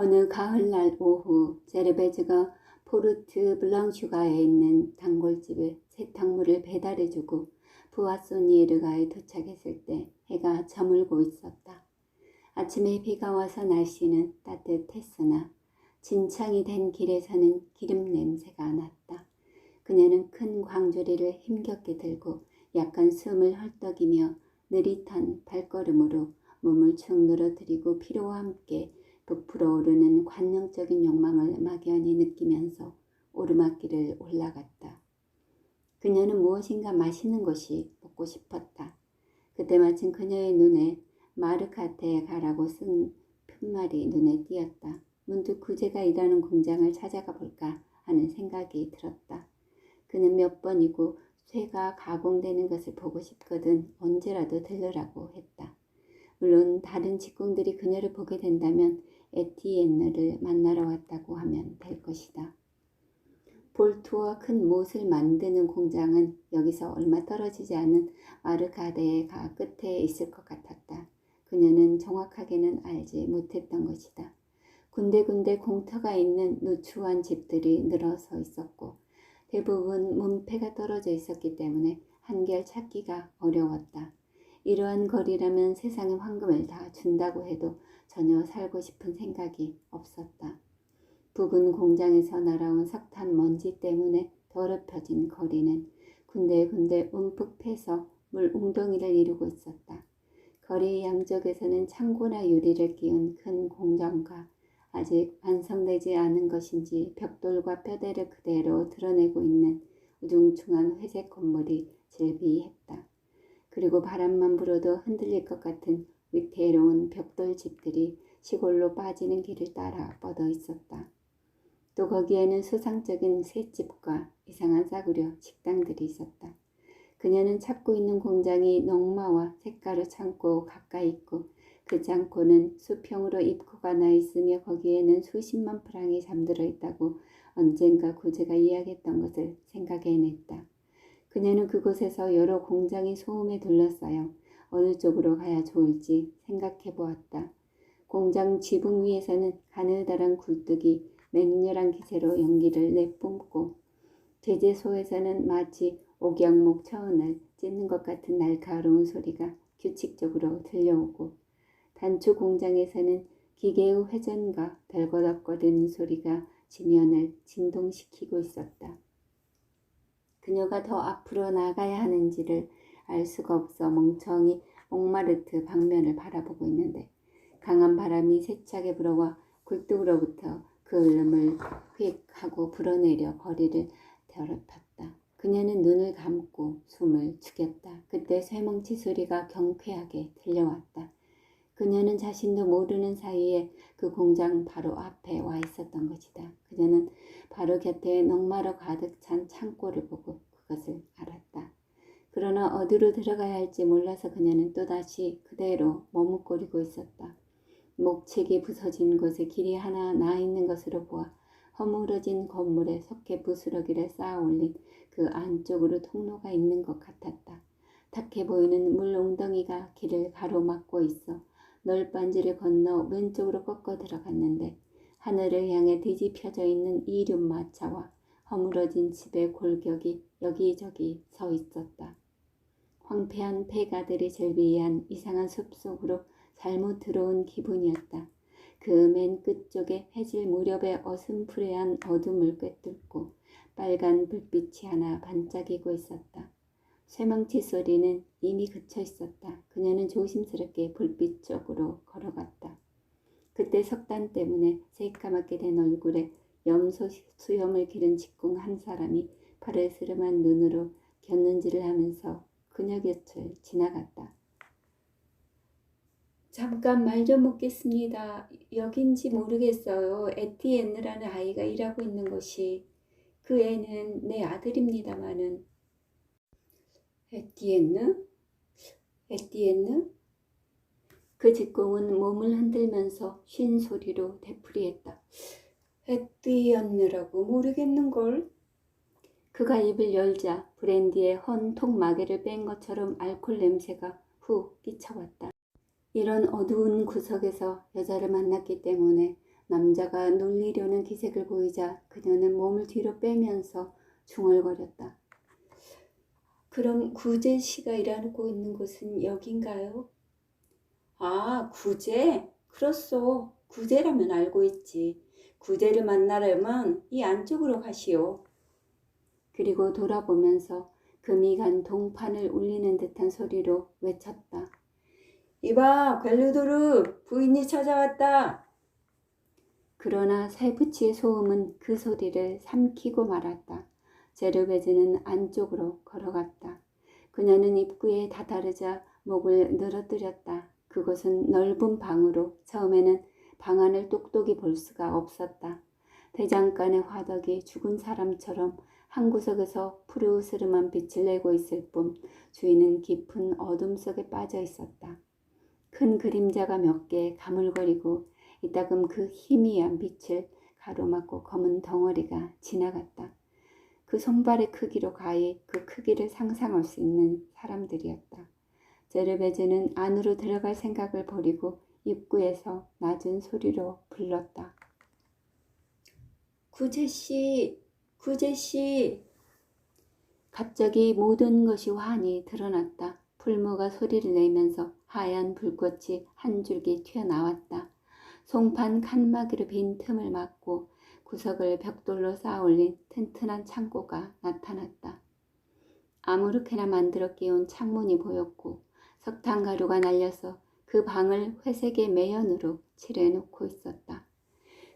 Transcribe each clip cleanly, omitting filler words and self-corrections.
어느 가을날 오후 제르베즈가 포르트 블랑슈가에 있는 단골집에 세탁물을 배달해주고 부아소니에르가에 도착했을 때 해가 저물고 있었다. 아침에 비가 와서 날씨는 따뜻했으나 진창이 된 길에서는 기름 냄새가 났다. 그녀는 큰 광주리를 힘겹게 들고 약간 숨을 헐떡이며 느릿한 발걸음으로 몸을 축 늘어뜨리고 피로와 함께 부풀어 오르는 관념적인 욕망을 막연히 느끼면서 오르막길을 올라갔다. 그녀는 무엇인가 맛있는 것이 먹고 싶었다. 그때 마침 그녀의 눈에 마르카테에 가라고 쓴 편말이 눈에 띄었다. 문득 구제가 일하는 공장을 찾아가 볼까 하는 생각이 들었다. 그는 몇 번이고 쇠가 가공되는 것을 보고 싶거든 언제라도 들르라고 했다. 물론 다른 직공들이 그녀를 보게 된다면 에티엔느를 만나러 왔다고 하면 될 것이다. 볼트와 큰 못을 만드는 공장은 여기서 얼마 떨어지지 않은 마르가데의 가 끝에 있을 것 같았다. 그녀는 정확하게는 알지 못했던 것이다. 군데군데 공터가 있는 누추한 집들이 늘어서 있었고 대부분 문패가 떨어져 있었기 때문에 한결 찾기가 어려웠다. 이러한 거리라면 세상의 황금을 다 준다고 해도 전혀 살고 싶은 생각이 없었다. 부근 공장에서 날아온 석탄 먼지 때문에 더럽혀진 거리는 군데군데 움푹 패서 물 웅덩이를 이루고 있었다. 거리 양쪽에서는 창고나 유리를 끼운 큰 공장과 아직 완성되지 않은 것인지 벽돌과 뼈대를 그대로 드러내고 있는 우중충한 회색 건물이 즐비했다. 그리고 바람만 불어도 흔들릴 것 같은 위태로운 벽돌 집들이 시골로 빠지는 길을 따라 뻗어 있었다. 또 거기에는 수상적인 셋집과 이상한 싸구려 식당들이 있었다. 그녀는 찾고 있는 공장이 농마와 색가루 창고 가까이 있고 그 창고는 수평으로 입구가 나 있으며 거기에는 수십만 프랑이 잠들어 있다고 언젠가 구제가 이야기했던 것을 생각해냈다. 그녀는 그곳에서 여러 공장의 소음에 둘러싸여 어느 쪽으로 가야 좋을지 생각해 보았다. 공장 지붕 위에서는 가느다란 굴뚝이 맹렬한 기세로 연기를 내뿜고 제재소에서는 마치 옥양목 처원을 찢는 것 같은 날카로운 소리가 규칙적으로 들려오고 단추 공장에서는 기계의 회전과 덜거덕거리는 소리가 지면을 진동시키고 있었다. 그녀가 더 앞으로 나가야 하는지를 알 수가 없어 멍청이 몽마르트 방면을 바라보고 있는데 강한 바람이 세차게 불어와 굴뚝으로부터 그 얼음을 휙 하고 불어내려 거리를 더럽혔다. 그녀는 눈을 감고 숨을 죽였다. 그때 쇠멍치 소리가 경쾌하게 들려왔다. 그녀는 자신도 모르는 사이에 그 공장 바로 앞에 와 있었던 것이다. 그녀는 바로 곁에 녹마루 가득 찬 창고를 보고 그것을 알았다. 그러나 어디로 들어가야 할지 몰라서 그녀는 또다시 그대로 머뭇거리고 있었다. 목책이 부서진 곳에 길이 하나 나 있는 것으로 보아 허물어진 건물에 석회 부스러기를 쌓아 올린 그 안쪽으로 통로가 있는 것 같았다. 탁해 보이는 물 웅덩이가 길을 가로막고 있어 널빤지를 건너 왼쪽으로 꺾어 들어갔는데 하늘을 향해 뒤집혀져 있는 이륜마차와 허물어진 집의 골격이 여기저기 서 있었다. 황폐한 폐가들이 절비한 이상한 숲속으로 잘못 들어온 기분이었다. 그 맨 끝쪽에 해질 무렵에 어슴푸레한 어둠을 꿰뚫고 빨간 불빛이 하나 반짝이고 있었다. 쇠망치 소리는 이미 그쳐 있었다. 그녀는 조심스럽게 불빛 쪽으로 걸어갔다. 그때 석탄 때문에 새까맣게 된 얼굴에 염소 수염을 기른 직공 한 사람이 파르스름한 눈으로 곁눈질을 하면서 그녀 곁을 지나갔다. 잠깐 말 좀 묻겠습니다. 여긴지 모르겠어요. 에티엔느라는 아이가 일하고 있는 곳이. 그 애는 내 아들입니다마는. 에티엔느? 에티엔느? 그 직공은 몸을 흔들면서 쉰 소리로 되풀이했다. 에티엔느라고 모르겠는걸? 그가 입을 열자 브랜디에 헌 통마개를 뺀 것처럼 알코올 냄새가 후 끼쳐왔다. 이런 어두운 구석에서 여자를 만났기 때문에 남자가 놀리려는 기색을 보이자 그녀는 몸을 뒤로 빼면서 중얼거렸다. 그럼 구제 씨가 일하고 있는 곳은 여긴가요? 아, 구제? 그렇소. 구제라면 알고 있지. 구제를 만나려면 이 안쪽으로 가시오. 그리고 돌아보면서 금이 간 동판을 울리는 듯한 소리로 외쳤다. 이봐, 벨루도르, 부인이 찾아왔다. 그러나 살부치의 소음은 그 소리를 삼키고 말았다. 제르베즈는 안쪽으로 걸어갔다. 그녀는 입구에 다다르자 목을 늘어뜨렸다. 그곳은 넓은 방으로 처음에는 방 안을 똑똑히 볼 수가 없었다. 대장간의 화덕이 죽은 사람처럼 한 구석에서 푸르스름한 빛을 내고 있을 뿐 주위는 깊은 어둠 속에 빠져 있었다. 큰 그림자가 몇 개 가물거리고 이따금 그 희미한 빛을 가로막고 검은 덩어리가 지나갔다. 그 손발의 크기로 가히 그 크기를 상상할 수 있는 사람들이었다. 제르베즈는 안으로 들어갈 생각을 버리고 입구에서 낮은 소리로 불렀다. 구제씨, 구제씨. 갑자기 모든 것이 환히 드러났다. 풀무가 소리를 내면서 하얀 불꽃이 한 줄기 튀어나왔다. 송판 칸막이로 빈 틈을 막고 구석을 벽돌로 쌓아올린 튼튼한 창고가 나타났다. 아무렇게나 만들어 끼운 창문이 보였고 석탄가루가 날려서 그 방을 회색의 매연으로 칠해놓고 있었다.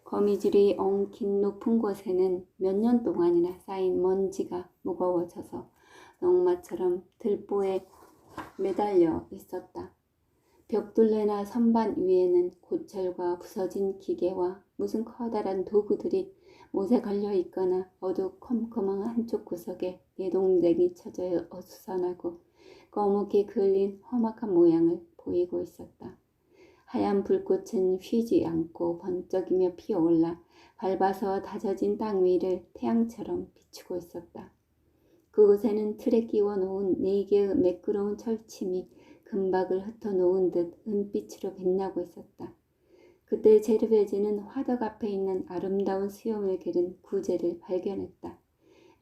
거미줄이 엉킨 높은 곳에는 몇 년 동안이나 쌓인 먼지가 무거워져서 넝마처럼 들보에 매달려 있었다. 벽돌레나 선반 위에는 고철과 부서진 기계와 무슨 커다란 도구들이 못에 걸려 있거나 어두컴컴한 한쪽 구석에 내동댕이 쳐져 어수선하고 거묵게 그을린 험악한 모양을 보이고 있었다. 하얀 불꽃은 휘지 않고 번쩍이며 피어올라 밟아서 다져진 땅 위를 태양처럼 비추고 있었다. 그곳에는 틀에 끼워 놓은 4개의 매끄러운 철침이 금박을 흩어놓은 듯 은빛으로 빛나고 있었다. 그때 제르베즈는 화덕 앞에 있는 아름다운 수염을 기른 구제를 발견했다.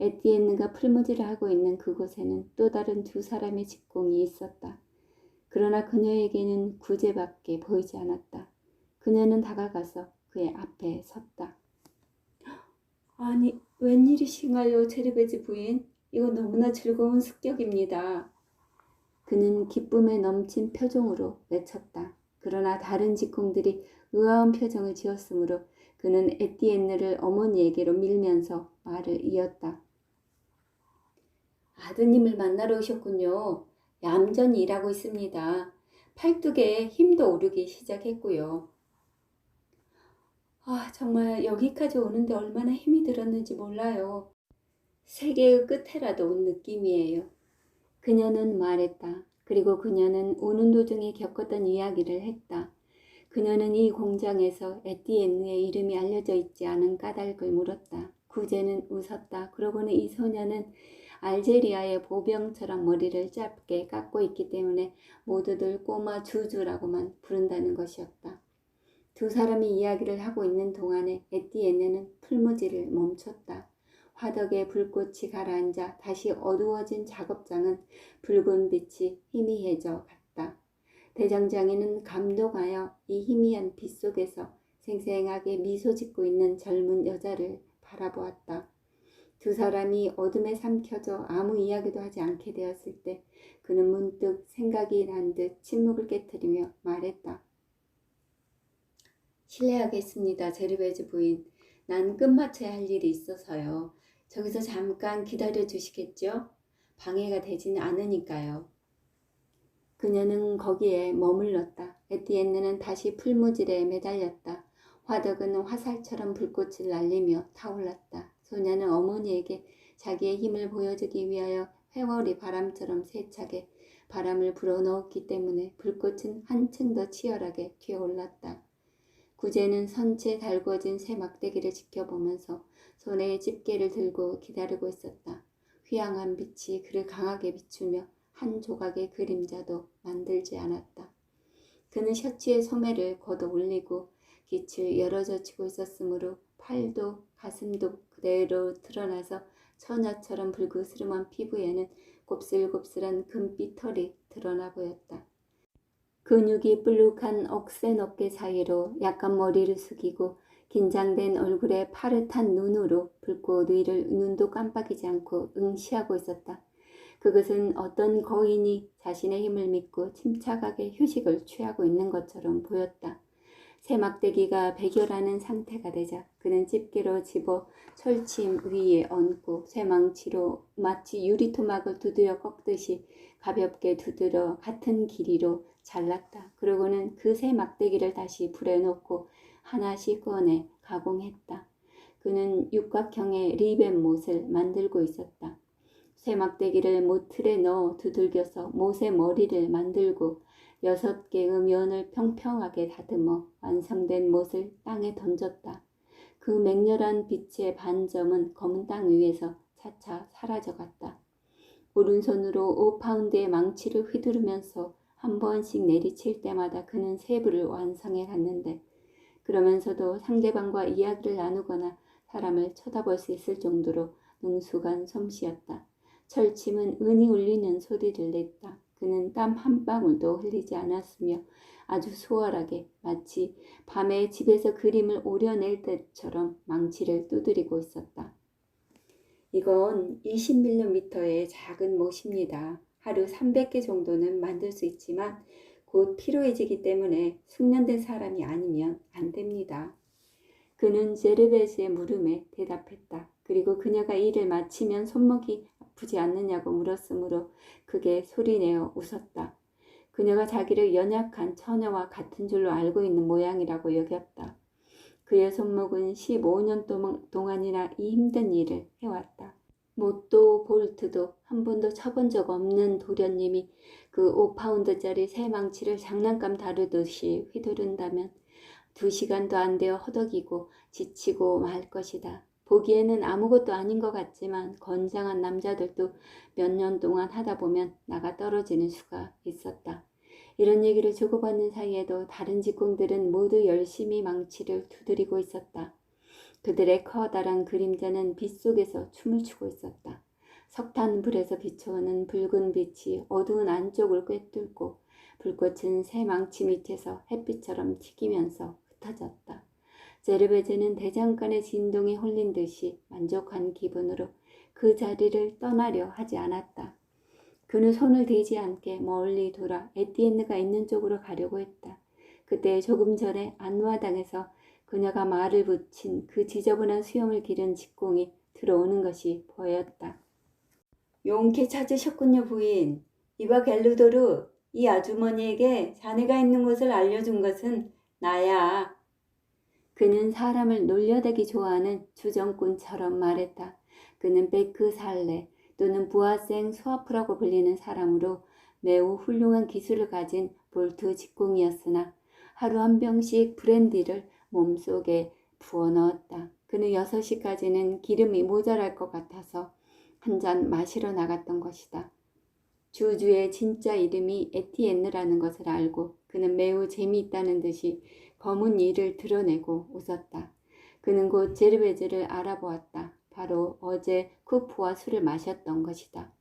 에티엔느가 풀무질을 하고 있는 그곳에는 또 다른 2사람의 직공이 있었다. 그러나 그녀에게는 구제밖에 보이지 않았다. 그녀는 다가가서 그의 앞에 섰다. 아니, 웬일이신가요, 제르베즈 부인? 이거 너무나 즐거운 습격입니다. 그는 기쁨에 넘친 표정으로 외쳤다. 그러나 다른 직공들이 의아한 표정을 지었으므로 그는 에티엔느를 어머니에게로 밀면서 말을 이었다. 아드님을 만나러 오셨군요. 얌전히 일하고 있습니다. 팔뚝에 힘도 오르기 시작했고요. 정말 여기까지 오는데 얼마나 힘이 들었는지 몰라요. 세계의 끝에라도 온 느낌이에요. 그녀는 말했다. 그리고 그녀는 오는 도중에 겪었던 이야기를 했다. 그녀는 이 공장에서 에티엔느의 이름이 알려져 있지 않은 까닭을 물었다. 구제는 웃었다. 그러고는 이 소녀는 알제리아의 보병처럼 머리를 짧게 깎고 있기 때문에 모두들 꼬마 주주라고만 부른다는 것이었다. 2사람이 이야기를 하고 있는 동안에 에티엔느는 풀무질을 멈췄다. 화덕에 불꽃이 가라앉아 다시 어두워진 작업장은 붉은 빛이 희미해져 갔다. 대장장이는 감동하여 이 희미한 빛 속에서 생생하게 미소 짓고 있는 젊은 여자를 바라보았다. 2사람이 어둠에 삼켜져 아무 이야기도 하지 않게 되었을 때 그는 문득 생각이 난 듯 침묵을 깨트리며 말했다. 실례하겠습니다, 제르베즈 부인. 난 끝마쳐야 할 일이 있어서요. 저기서 잠깐 기다려 주시겠죠? 방해가 되지는 않으니까요. 그녀는 거기에 머물렀다. 에티엔느는 다시 풀무질에 매달렸다. 화덕은 화살처럼 불꽃을 날리며 타올랐다. 소녀는 어머니에게 자기의 힘을 보여주기 위하여 회오리 바람처럼 세차게 바람을 불어넣었기 때문에 불꽃은 한층 더 치열하게 튀어올랐다. 구제는 선체 달궈진 새 막대기를 지켜보면서 손에 집게를 들고 기다리고 있었다. 휘황한 빛이 그를 강하게 비추며 한 조각의 그림자도 만들지 않았다. 그는 셔츠의 소매를 걷어 올리고 빛을 열어젖히고 있었으므로 팔도 가슴도 그대로 드러나서 처녀처럼 불그스름한 피부에는 곱슬곱슬한 금빛 털이 드러나 보였다. 근육이 불룩한 억센 어깨 사이로 약간 머리를 숙이고 긴장된 얼굴에 파릇한 눈으로 붉고 위를 눈도 깜빡이지 않고 응시하고 있었다. 그것은 어떤 거인이 자신의 힘을 믿고 침착하게 휴식을 취하고 있는 것처럼 보였다. 새막대기가 배결하는 상태가 되자 그는 집게로 집어 철침 위에 얹고 쇠망치로 마치 유리토막을 두드려 꺾듯이 가볍게 두드려 같은 길이로 잘랐다. 그러고는 그 새막대기를 다시 불에 놓고 하나씩 꺼내 가공했다. 그는 육각형의 리벤 못을 만들고 있었다. 쇠막대기를 못틀에 넣어 두들겨서 못의 머리를 만들고 6개의 면을 평평하게 다듬어 완성된 못을 땅에 던졌다. 그 맹렬한 빛의 반점은 검은 땅 위에서 차차 사라져갔다. 오른손으로 5파운드의 망치를 휘두르면서 한 번씩 내리칠 때마다 그는 세부를 완성해 갔는데 그러면서도 상대방과 이야기를 나누거나 사람을 쳐다볼 수 있을 정도로 능숙한 솜씨였다. 철침은 은이 울리는 소리를 냈다. 그는 땀 한 방울도 흘리지 않았으며 아주 수월하게 마치 밤에 집에서 그림을 오려낼 때처럼 망치를 두드리고 있었다. 이건 20mm의 작은 못입니다. 하루 300개 정도는 만들 수 있지만 곧 피로해지기 때문에 숙련된 사람이 아니면 안 됩니다. 그는 제르베즈의 물음에 대답했다. 그리고 그녀가 일을 마치면 손목이 아프지 않느냐고 물었으므로 크게 소리내어 웃었다. 그녀가 자기를 연약한 처녀와 같은 줄로 알고 있는 모양이라고 여겼다. 그의 손목은 15년 동안이나 이 힘든 일을 해왔다. 못도 볼트도 한 번도 쳐본 적 없는 도련님이 그 5파운드짜리 새 망치를 장난감 다루듯이 휘두른다면 2시간도 안 되어 허덕이고 지치고 말 것이다. 보기에는 아무것도 아닌 것 같지만 건장한 남자들도 몇 년 동안 하다 보면 나가 떨어지는 수가 있었다. 이런 얘기를 주고받는 사이에도 다른 직공들은 모두 열심히 망치를 두드리고 있었다. 그들의 커다란 그림자는 빛 속에서 춤을 추고 있었다. 석탄불에서 비춰오는 붉은 빛이 어두운 안쪽을 꿰뚫고 불꽃은 새 망치 밑에서 햇빛처럼 튀기면서 흩어졌다. 제르베즈는 대장간의 진동에 홀린 듯이 만족한 기분으로 그 자리를 떠나려 하지 않았다. 그는 손을 대지 않게 멀리 돌아 에티엔느가 있는 쪽으로 가려고 했다. 그때 조금 전에 안와당에서 그녀가 말을 붙인 그 지저분한 수염을 기른 직공이 들어오는 것이 보였다. 용케 찾으셨군요, 부인. 이봐 갤루도르, 이 아주머니에게 자네가 있는 곳을 알려준 것은 나야. 그는 사람을 놀려대기 좋아하는 주정꾼처럼 말했다. 그는 베크 살레 또는 부하생 수아프라고 불리는 사람으로 매우 훌륭한 기술을 가진 볼트 직공이었으나 하루 한 병씩 브랜디를 몸속에 부어 넣었다. 그는 6시까지는 기름이 모자랄 것 같아서 한 잔 마시러 나갔던 것이다. 주주의 진짜 이름이 에티엔느라는 것을 알고 그는 매우 재미있다는 듯이 검은 이를 드러내고 웃었다. 그는 곧 제르베즈를 알아보았다. 바로 어제 쿠포와 술을 마셨던 것이다.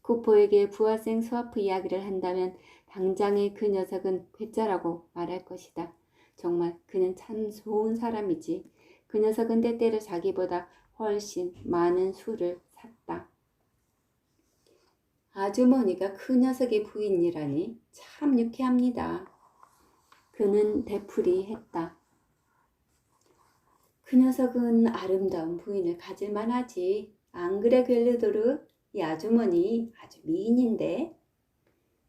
쿠포에게 부하생 수아프 이야기를 한다면 당장에 그 녀석은 괴짜라고 말할 것이다. 정말 그는 참 좋은 사람이지. 그 녀석은 때때로 자기보다 훨씬 많은 술을 샀다. 아주머니가 그 녀석의 부인이라니 참 유쾌합니다. 그는 되풀이했다. 그 녀석은 아름다운 부인을 가질만 하지. 안 그래 갤르도르? 이 아주머니 아주 미인인데.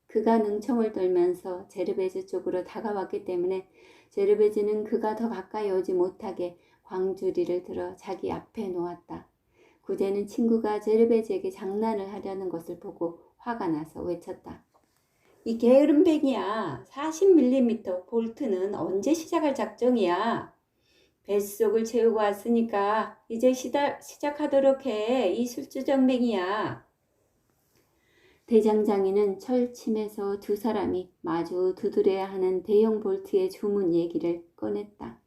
그가 능청을 떨면서 제르베즈 쪽으로 다가왔기 때문에 제르베즈는 그가 더 가까이 오지 못하게 광주리를 들어 자기 앞에 놓았다. 구제는 친구가 제르베즈에게 장난을 하려는 것을 보고 화가 나서 외쳤다. 이 게으름뱅이야. 40mm 볼트는 언제 시작할 작정이야? 뱃속을 채우고 왔으니까 이제 시작하도록 해. 이 술주정뱅이야. 대장장이는 철침에서 두 사람이 마주 두드려야 하는 대형 볼트의 주문 얘기를 꺼냈다.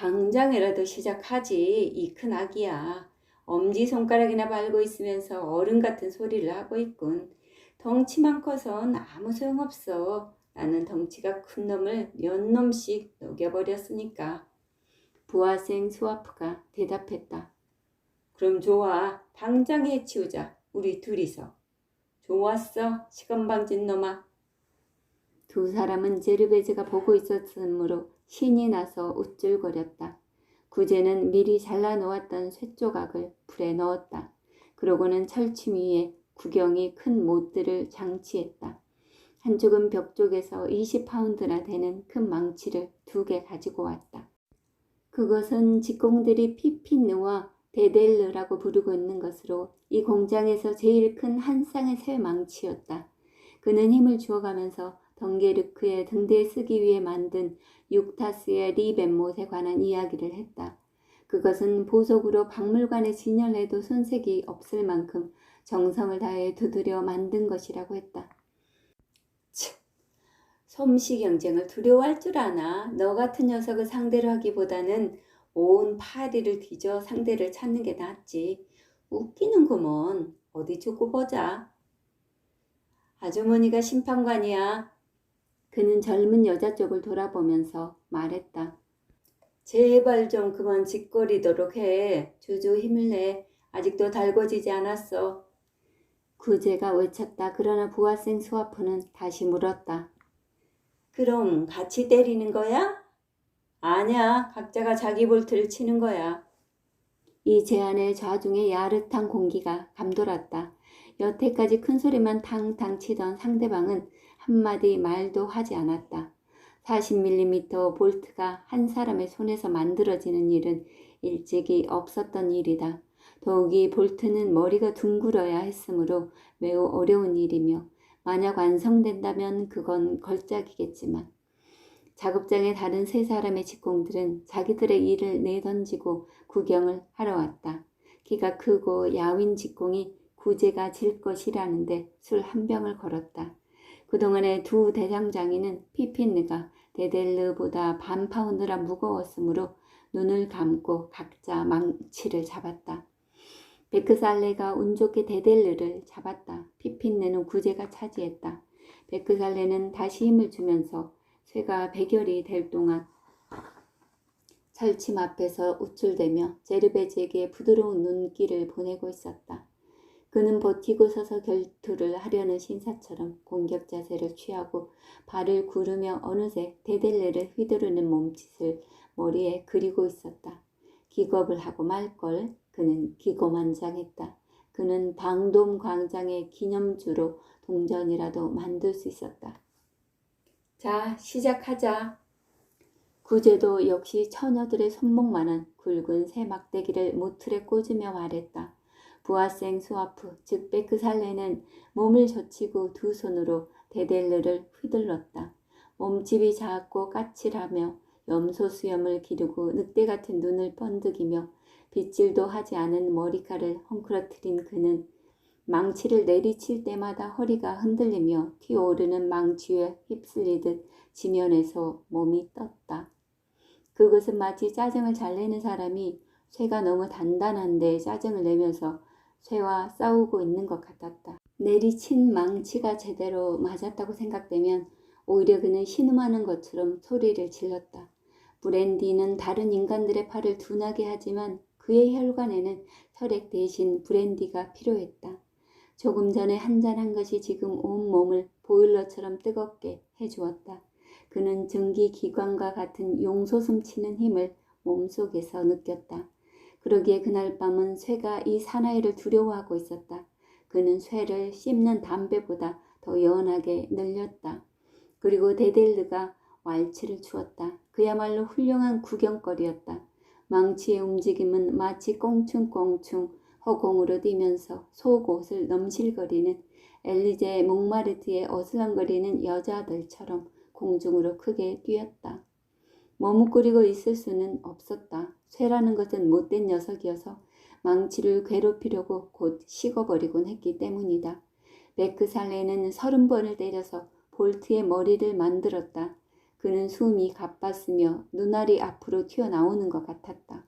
당장이라도 시작하지. 이 큰 아기야. 엄지손가락이나 밟고 있으면서 어른 같은 소리를 하고 있군. 덩치만 커선 아무 소용없어. 나는 덩치가 큰 놈을 몇 놈씩 녹여버렸으니까. 부하생 스와프가 대답했다. 그럼 좋아. 당장 해치우자. 우리 둘이서. 좋았어. 시건방진 놈아. 두 사람은 제르베즈가 보고 있었으므로 신이 나서 우쭐거렸다. 구제는 미리 잘라놓았던 쇠조각을 불에 넣었다. 그러고는 철침 위에 구경이 큰 못들을 장치했다. 한쪽은 벽 쪽에서 20파운드나 되는 큰 망치를 2개 가지고 왔다. 그것은 직공들이 피피느와 데델르라고 부르고 있는 것으로 이 공장에서 제일 큰 한 쌍의 새 망치였다. 그는 힘을 주어가면서 덩게르크의 등대에 쓰기 위해 만든 육타스의 리벤못에 관한 이야기를 했다. 그것은 보석으로 박물관에 진열해도 손색이 없을 만큼 정성을 다해 두드려 만든 것이라고 했다. 솜씨 경쟁을 두려워할 줄 아나. 너 같은 녀석을 상대로 하기보다는 온 파리를 뒤져 상대를 찾는 게 낫지. 웃기는구먼. 어디 두고 보자. 아주머니가 심판관이야. 그는 젊은 여자 쪽을 돌아보면서 말했다. 제발 좀 그만 짓거리도록 해. 주주 힘을 내. 아직도 달궈지지 않았어. 구제가 외쳤다. 그러나 부하생 스와프는 다시 물었다. 그럼 같이 때리는 거야? 아냐. 각자가 자기 볼트를 치는 거야. 이 제안에 좌중에 야릇한 공기가 감돌았다. 여태까지 큰 소리만 탕탕 치던 상대방은 한마디 말도 하지 않았다. 40mm 볼트가 한 사람의 손에서 만들어지는 일은 일찍이 없었던 일이다. 더욱이 볼트는 머리가 둥글어야 했으므로 매우 어려운 일이며 만약 완성된다면 그건 걸작이겠지만 작업장의 다른 세 사람의 직공들은 자기들의 일을 내던지고 구경을 하러 왔다. 키가 크고 야윈 직공이 구제가 질 것이라는데 술 한 병을 걸었다. 그동안의 두 대장장이는 피피느가 데델르보다 반 파운드나 무거웠으므로 눈을 감고 각자 망치를 잡았다. 베크살레가 운 좋게 데델르를 잡았다. 피피느는 구제가 차지했다. 베크살레는 다시 힘을 주면서 쇠가 백열이 될 동안 철침 앞에서 우쭐대며 제르베즈에게 부드러운 눈길을 보내고 있었다. 그는 버티고 서서 결투를 하려는 신사처럼 공격 자세를 취하고 발을 구르며 어느새 데델레를 휘두르는 몸짓을 머리에 그리고 있었다. 기겁을 하고 말걸. 그는 기고만장했다. 그는 방돔 광장의 기념주로 동전이라도 만들 수 있었다. 자, 시작하자. 구제도 역시 처녀들의 손목만한 굵은 새 막대기를 모틀에 꽂으며 말했다. 부하생 스와프, 즉 베크살레는 몸을 젖히고 두 손으로 데델르를 휘둘렀다. 몸집이 작고 까칠하며 염소 수염을 기르고 늑대 같은 눈을 번득이며 빗질도 하지 않은 머리카락을 헝클어뜨린 그는 망치를 내리칠 때마다 허리가 흔들리며 튀어오르는 망치 위에 휩쓸리듯 지면에서 몸이 떴다. 그것은 마치 짜증을 잘 내는 사람이 쇠가 너무 단단한데 짜증을 내면서 쇠와 싸우고 있는 것 같았다. 내리친 망치가 제대로 맞았다고 생각되면 오히려 그는 신음하는 것처럼 소리를 질렀다. 브랜디는 다른 인간들의 팔을 둔하게 하지만 그의 혈관에는 혈액 대신 브랜디가 필요했다. 조금 전에 한잔한 것이 지금 온몸을 보일러처럼 뜨겁게 해주었다. 그는 전기기관과 같은 용솟음 치는 힘을 몸속에서 느꼈다. 그러기에 그날 밤은 쇠가 이 사나이를 두려워하고 있었다. 그는 쇠를 씹는 담배보다 더 연하게 늘렸다. 그리고 데델르가 왈츠를 추었다. 그야말로 훌륭한 구경거리였다. 망치의 움직임은 마치 꽁충꽁충 허공으로 뛰면서 속옷을 넘실거리는 엘리제 몽마르트의 어슬렁거리는 여자들처럼 공중으로 크게 뛰었다. 머뭇거리고 있을 수는 없었다. 쇠라는 것은 못된 녀석이어서 망치를 괴롭히려고 곧 식어버리곤 했기 때문이다. 베크살레는 30번을 때려서 볼트의 머리를 만들었다. 그는 숨이 가빴으며 눈알이 앞으로 튀어나오는 것 같았다.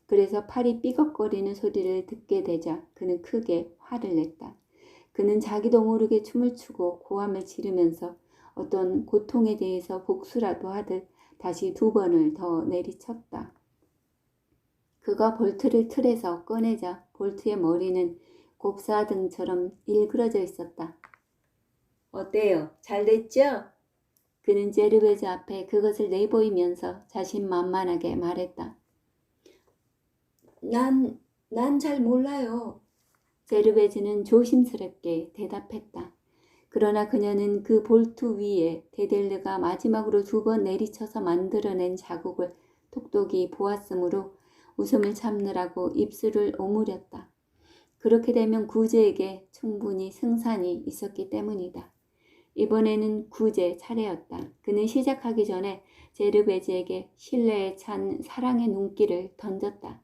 그래서 팔이 삐걱거리는 소리를 듣게 되자 그는 크게 화를 냈다. 그는 자기도 모르게 춤을 추고 고함을 지르면서 어떤 고통에 대해서 복수라도 하듯 다시 2번을 더 내리쳤다. 그가 볼트를 틀에서 꺼내자 볼트의 머리는 곱사등처럼 일그러져 있었다. 어때요? 잘 됐죠? 그는 제르베즈 앞에 그것을 내보이면서 자신만만하게 말했다. 난 잘 몰라요. 제르베즈는 조심스럽게 대답했다. 그러나 그녀는 그 볼트 위에 데델르가 마지막으로 2번 내리쳐서 만들어낸 자국을 톡톡히 보았으므로 웃음을 참느라고 입술을 오므렸다. 그렇게 되면 구제에게 충분히 승산이 있었기 때문이다. 이번에는 구제 차례였다. 그는 시작하기 전에 제르베즈에게 신뢰에 찬 사랑의 눈길을 던졌다.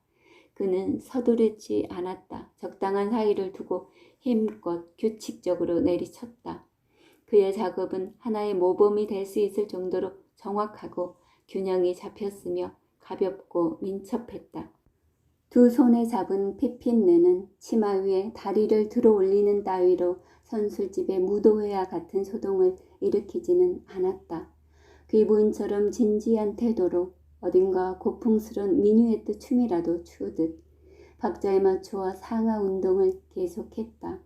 그는 서두르지 않았다. 적당한 사이를 두고 힘껏 규칙적으로 내리쳤다. 그의 작업은 하나의 모범이 될 수 있을 정도로 정확하고 균형이 잡혔으며 가볍고 민첩했다. 2 손에 잡은 피핀느는 치마 위에 다리를 들어 올리는 따위로 선술집의 무도회와 같은 소동을 일으키지는 않았다. 귀부인처럼 진지한 태도로 어딘가 고풍스런 미뉴에트 춤이라도 추듯 박자에 맞추어 상하 운동을 계속했다.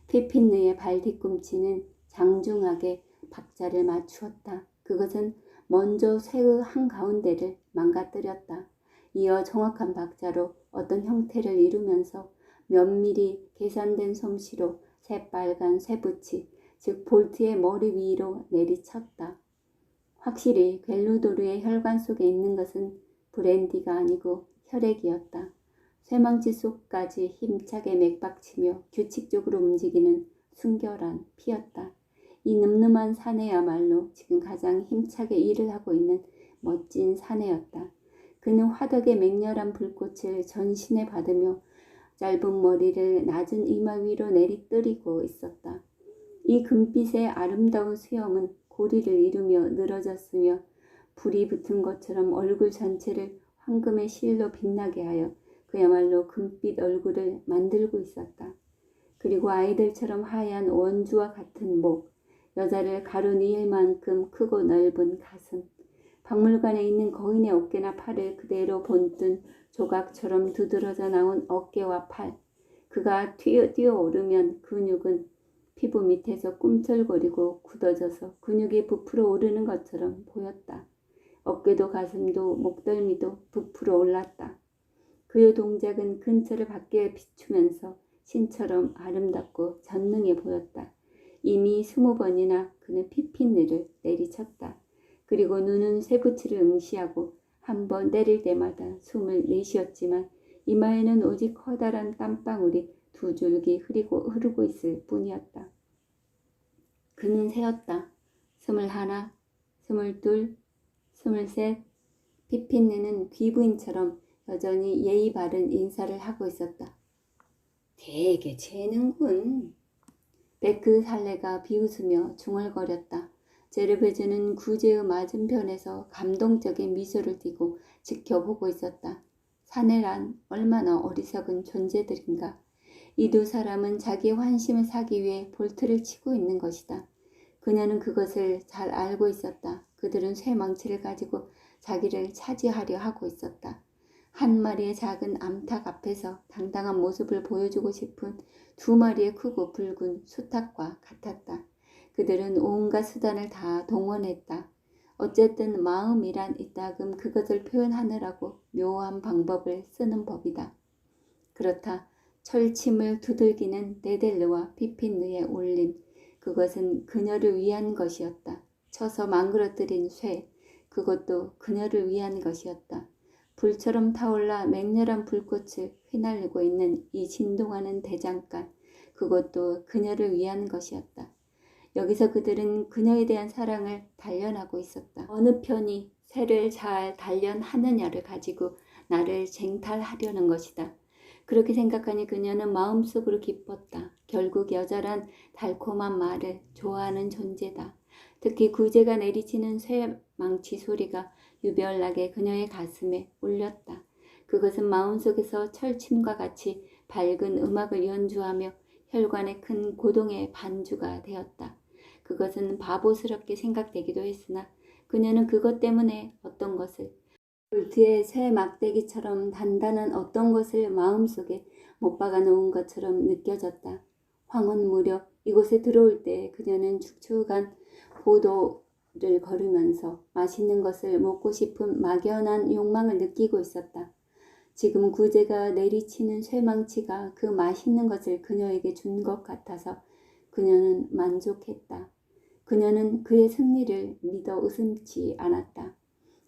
피핀느의 발 뒤꿈치는 장중하게 박자를 맞추었다. 그것은 먼저 쇠의 한가운데를 망가뜨렸다. 이어 정확한 박자로 어떤 형태를 이루면서 면밀히 계산된 솜씨로 새빨간 쇠붙이, 즉 볼트의 머리 위로 내리쳤다. 확실히 벨루도르의 혈관 속에 있는 것은 브랜디가 아니고 혈액이었다. 쇠망치 속까지 힘차게 맥박치며 규칙적으로 움직이는 순결한 피였다. 이 늠름한 사내야말로 지금 가장 힘차게 일을 하고 있는 멋진 사내였다. 그는 화덕의 맹렬한 불꽃을 전신에 받으며 짧은 머리를 낮은 이마 위로 내리뜨리고 있었다. 이 금빛의 아름다운 수염은 고리를 이루며 늘어졌으며 불이 붙은 것처럼 얼굴 전체를 황금의 실로 빛나게 하여 그야말로 금빛 얼굴을 만들고 있었다. 그리고 아이들처럼 하얀 원주와 같은 목, 여자를 가로니일 만큼 크고 넓은 가슴, 박물관에 있는 거인의 어깨나 팔을 그대로 본뜬 조각처럼 두드러져 나온 어깨와 팔, 그가 뛰어오르면 근육은 피부 밑에서 꿈틀거리고 굳어져서 근육이 부풀어 오르는 것처럼 보였다. 어깨도 가슴도 목덜미도 부풀어 올랐다. 그의 동작은 근처를 밖에 비추면서 신처럼 아름답고 전능해 보였다. 이미 20번이나 그는 피핀느를 내리쳤다. 그리고 눈은 쇠붙이를 응시하고 한 번 때릴 때마다 숨을 내쉬었지만 이마에는 오직 커다란 땀방울이 2 줄기 흐르고 있을 뿐이었다. 그는 세었다. 21, 22, 23. 피핀느는 귀부인처럼 여전히 예의 바른 인사를 하고 있었다. 되게 재능군. 베크 살레가 비웃으며 중얼거렸다. 제르베즈는 구제의 맞은편에서 감동적인 미소를 띠고 지켜보고 있었다. 사내란 얼마나 어리석은 존재들인가. 이 2 사람은 자기의 환심을 사기 위해 볼트를 치고 있는 것이다. 그녀는 그것을 잘 알고 있었다. 그들은 쇠망치를 가지고 자기를 차지하려 하고 있었다. 한 마리의 작은 암탉 앞에서 당당한 모습을 보여주고 싶은 2 마리의 크고 붉은 수탉과 같았다. 그들은 온갖 수단을 다 동원했다. 어쨌든 마음이란 이따금 그것을 표현하느라고 묘한 방법을 쓰는 법이다. 그렇다. 철침을 두들기는 데델르와 피핀느의 울림, 그것은 그녀를 위한 것이었다. 쳐서 망그러뜨린 쇠, 그것도 그녀를 위한 것이었다. 불처럼 타올라 맹렬한 불꽃을 휘날리고 있는 이 진동하는 대장간, 그것도 그녀를 위한 것이었다. 여기서 그들은 그녀에 대한 사랑을 단련하고 있었다. 어느 편이 새를 잘 단련하느냐를 가지고 나를 쟁탈하려는 것이다. 그렇게 생각하니 그녀는 마음속으로 기뻤다. 결국 여자란 달콤한 말을 좋아하는 존재다. 특히 구제가 내리치는 쇠망치 소리가 유별나게 그녀의 가슴에 울렸다. 그것은 마음속에서 철침과 같이 밝은 음악을 연주하며 혈관에 큰 고동의 반주가 되었다. 그것은 바보스럽게 생각되기도 했으나 그녀는 그것 때문에 어떤 것을, 볼트의 쇠 막대기처럼 단단한 어떤 것을 마음속에 못 박아 놓은 것처럼 느껴졌다. 황혼 무렵 이곳에 들어올 때 그녀는 축축한 보도를 걸으면서 맛있는 것을 먹고 싶은 막연한 욕망을 느끼고 있었다. 지금 구제가 내리치는 쇠망치가 그 맛있는 것을 그녀에게 준 것 같아서 그녀는 만족했다. 그녀는 그의 승리를 믿어 의심치 않았다.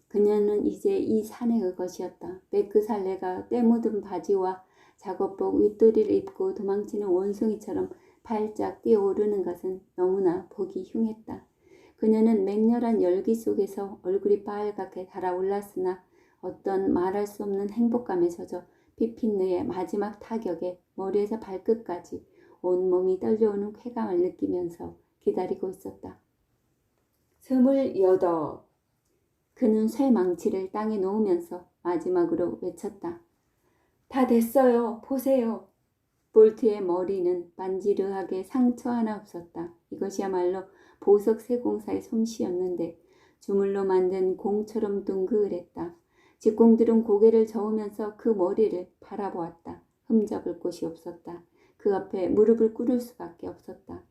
그녀는 이제 이 사내의 것이었다. 베크살레가 때 묻은 바지와 작업복 윗도리를 입고 도망치는 원숭이처럼 발짝 뛰어오르는 것은 너무나 보기 흉했다. 그녀는 맹렬한 열기 속에서 얼굴이 빨갛게 달아올랐으나 어떤 말할 수 없는 행복감에 젖어 피핀느의 마지막 타격에 머리에서 발끝까지 온몸이 떨려오는 쾌감을 느끼면서 기다리고 있었다. 28. 그는 쇠 망치를 땅에 놓으면서 마지막으로 외쳤다. 다 됐어요. 보세요. 볼트의 머리는 반지르하게 상처 하나 없었다. 이것이야말로 보석 세공사의 솜씨였는데 주물로 만든 공처럼 둥그랬다. 직공들은 고개를 저으면서 그 머리를 바라보았다. 흠잡을 곳이 없었다. 그 앞에 무릎을 꿇을 수밖에 없었다.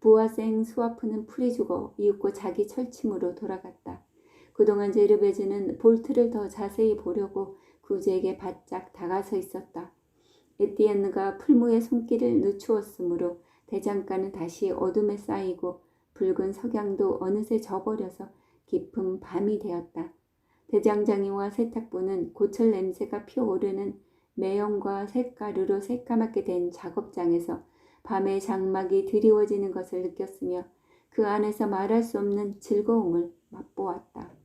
부하생 수아프는 풀이 죽어 이윽고 자기 철침으로 돌아갔다. 그동안 제르베즈는 볼트를 더 자세히 보려고 구제에게 바짝 다가서 있었다. 에티엔느가 풀무에 손길을 늦추었으므로 대장간은 다시 어둠에 쌓이고 붉은 석양도 어느새 져버려서 깊은 밤이 되었다. 대장장이와 세탁부는 고철 냄새가 피어오르는 매연과 쇳가루로 새까맣게 된 작업장에서 밤의 장막이 드리워지는 것을 느꼈으며 그 안에서 말할 수 없는 즐거움을 맛보았다.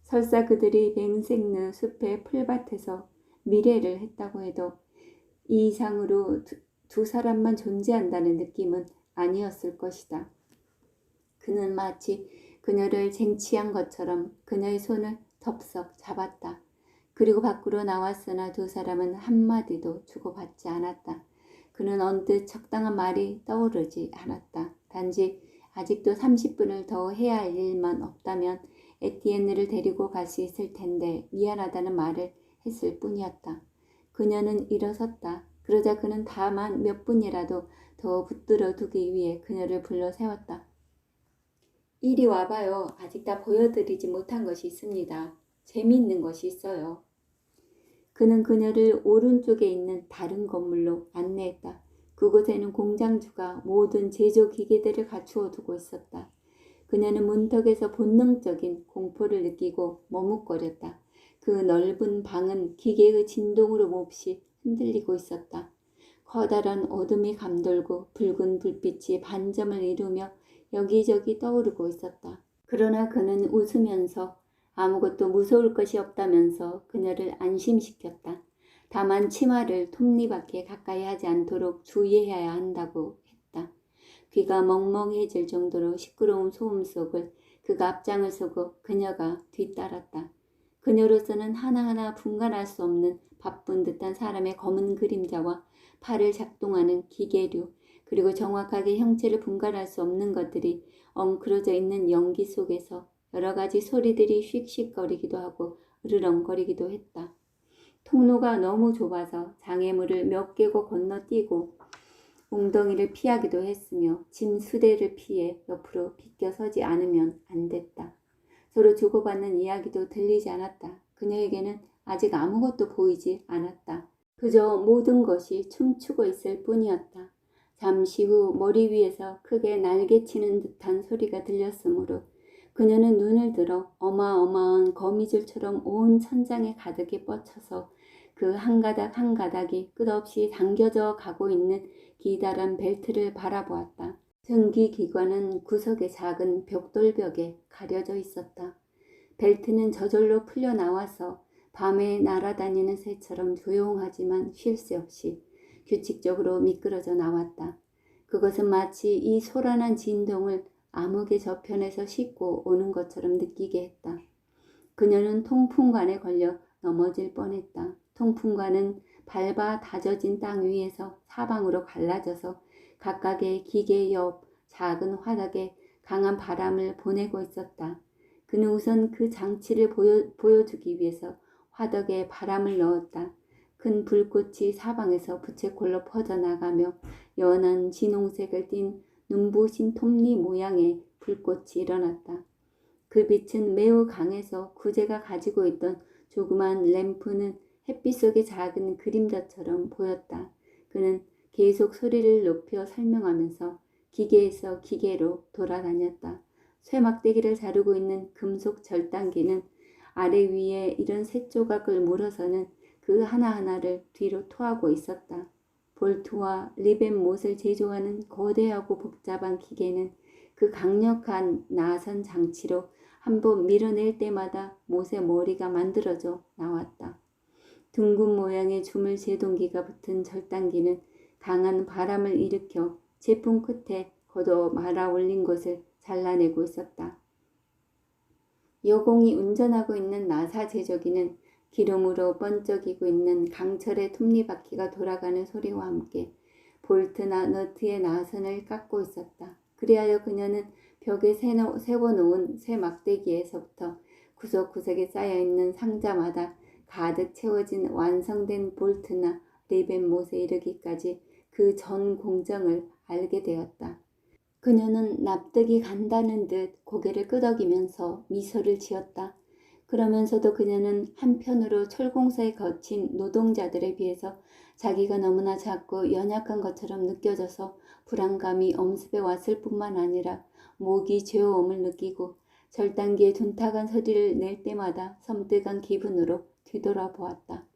설사 그들이 뱅색느 숲의 풀밭에서 미래를 했다고 해도 이 이상으로 두 사람만 존재한다는 느낌은 아니었을 것이다. 그는 마치 그녀를 쟁취한 것처럼 그녀의 손을 덥석 잡았다. 그리고 밖으로 나왔으나 두 사람은 한마디도 주고받지 않았다. 그는 언뜻 적당한 말이 떠오르지 않았다. 단지 아직도 30분을 더 해야 할 일만 없다면 에티엔느를 데리고 갈 수 있을 텐데 미안하다는 말을 했을 뿐이었다. 그녀는 일어섰다. 그러자 그는 다만 몇 분이라도 더 붙들어 두기 위해 그녀를 불러 세웠다. 이리 와봐요. 아직 다 보여드리지 못한 것이 있습니다. 재미있는 것이 있어요. 그는 그녀를 오른쪽에 있는 다른 건물로 안내했다. 그곳에는 공장주가 모든 제조 기계들을 갖추어 두고 있었다. 그녀는 문턱에서 본능적인 공포를 느끼고 머뭇거렸다. 그 넓은 방은 기계의 진동으로 몹시 흔들리고 있었다. 커다란 어둠이 감돌고 붉은 불빛이 반점을 이루며 여기저기 떠오르고 있었다. 그러나 그는 웃으면서 아무것도 무서울 것이 없다면서 그녀를 안심시켰다. 다만 치마를 톱니바퀴에 가까이 하지 않도록 주의해야 한다고 했다. 귀가 멍멍해질 정도로 시끄러운 소음 속을 그가 앞장을 서고 그녀가 뒤따랐다. 그녀로서는 하나하나 분간할 수 없는 바쁜 듯한 사람의 검은 그림자와 팔을 작동하는 기계류, 그리고 정확하게 형체를 분간할 수 없는 것들이 엉클어져 있는 연기 속에서 여러 가지 소리들이 휙휙거리기도 하고 으르렁거리기도 했다. 통로가 너무 좁아서 장애물을 몇 개고 건너뛰고 웅덩이를 피하기도 했으며 짐 수레를 피해 옆으로 비껴서지 않으면 안 됐다. 서로 주고받는 이야기도 들리지 않았다. 그녀에게는 아직 아무것도 보이지 않았다. 그저 모든 것이 춤추고 있을 뿐이었다. 잠시 후 머리 위에서 크게 날개치는 듯한 소리가 들렸으므로 그녀는 눈을 들어 어마어마한 거미줄처럼 온 천장에 가득히 뻗쳐서 그 한 가닥 한 가닥이 끝없이 당겨져 가고 있는 기다란 벨트를 바라보았다. 전기기관은 구석의 작은 벽돌벽에 가려져 있었다. 벨트는 저절로 풀려나와서 밤에 날아다니는 새처럼 조용하지만 쉴 새 없이 규칙적으로 미끄러져 나왔다. 그것은 마치 이 소란한 진동을 암흑의 저편에서 싣고 오는 것처럼 느끼게 했다. 그녀는 통풍관에 걸려 넘어질 뻔했다. 통풍관은 밟아 다져진 땅 위에서 사방으로 갈라져서 각각의 기계 옆 작은 화덕에 강한 바람을 보내고 있었다. 그는 우선 그 장치를 보여주기 위해서 화덕에 바람을 넣었다. 큰 불꽃이 사방에서 부채꼴로 퍼져나가며 연한 진홍색을 띤 눈부신 톱니 모양의 불꽃이 일어났다. 그 빛은 매우 강해서 구제가 가지고 있던 조그만 램프는 햇빛 속의 작은 그림자처럼 보였다. 그는 계속 소리를 높여 설명하면서 기계에서 기계로 돌아다녔다. 쇠막대기를 자르고 있는 금속 절단기는 아래 위에 이런 새 조각을 물어서는 그 하나하나를 뒤로 토하고 있었다. 볼트와 리벤못을 제조하는 거대하고 복잡한 기계는 그 강력한 나선 장치로 한번 밀어낼 때마다 못의 머리가 만들어져 나왔다. 둥근 모양의 주물 제동기가 붙은 절단기는 강한 바람을 일으켜 제품 끝에 걷어 말아 올린 것을 잘라내고 있었다. 여공이 운전하고 있는 나사 제조기는 기름으로 번쩍이고 있는 강철의 톱니바퀴가 돌아가는 소리와 함께 볼트나 너트의 나선을 깎고 있었다. 그리하여 그녀는 벽에 세워놓은 쇠 막대기에서부터 구석구석에 쌓여있는 상자마다 가득 채워진 완성된 볼트나 리벤못에 이르기까지 그 전 공정을 알게 되었다. 그녀는 납득이 간다는 듯 고개를 끄덕이면서 미소를 지었다. 그러면서도 그녀는 한편으로 철공사에 거친 노동자들에 비해서 자기가 너무나 작고 연약한 것처럼 느껴져서 불안감이 엄습해 왔을 뿐만 아니라 목이 죄어옴을 느끼고 절단기에 둔탁한 소리를 낼 때마다 섬뜩한 기분으로 뒤돌아보았다.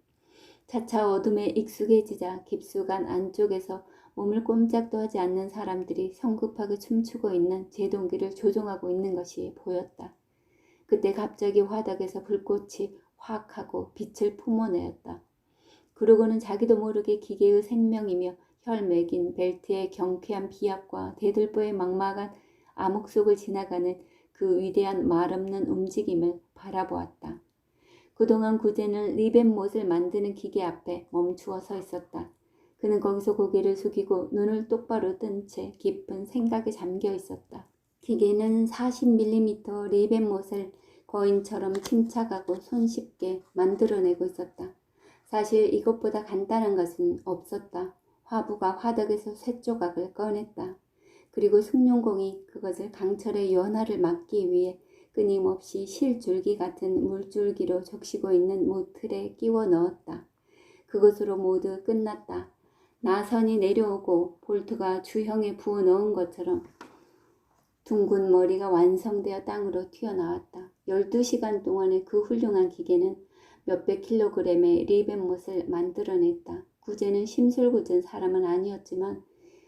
차차 어둠에 익숙해지자 깊숙한 안쪽에서 몸을 꼼짝도 하지 않는 사람들이 성급하게 춤추고 있는 제동기를 조종하고 있는 것이 보였다. 그때 갑자기 화덕에서 불꽃이 확 하고 빛을 뿜어내었다. 그러고는 자기도 모르게 기계의 생명이며 혈맥인 벨트의 경쾌한 비약과 대들보의 막막한 암흑 속을 지나가는 그 위대한 말없는 움직임을 바라보았다. 그동안 구제는 리벤못을 만드는 기계 앞에 멈추어 서 있었다. 그는 거기서 고개를 숙이고 눈을 똑바로 뜬 채 깊은 생각에 잠겨 있었다. 기계는 40mm 리벤못을 거인처럼 침착하고 손쉽게 만들어내고 있었다. 사실 이것보다 간단한 것은 없었다. 화부가 화덕에서 쇠 조각을 꺼냈다. 그리고 숭룡공이 그것을 강철의 연화를 막기 위해 끊임없이 실줄기 같은 물줄기로 적시고 있는 모틀에 끼워 넣었다. 그것으로 모두 끝났다. 나선이 내려오고 볼트가 주형에 부어 넣은 것처럼 둥근 머리가 완성되어 땅으로 튀어나왔다. 12시간 동안의 그 훌륭한 기계는 몇백 킬로그램의 리벤못을 만들어냈다. 구제는 심술궂은 사람은 아니었지만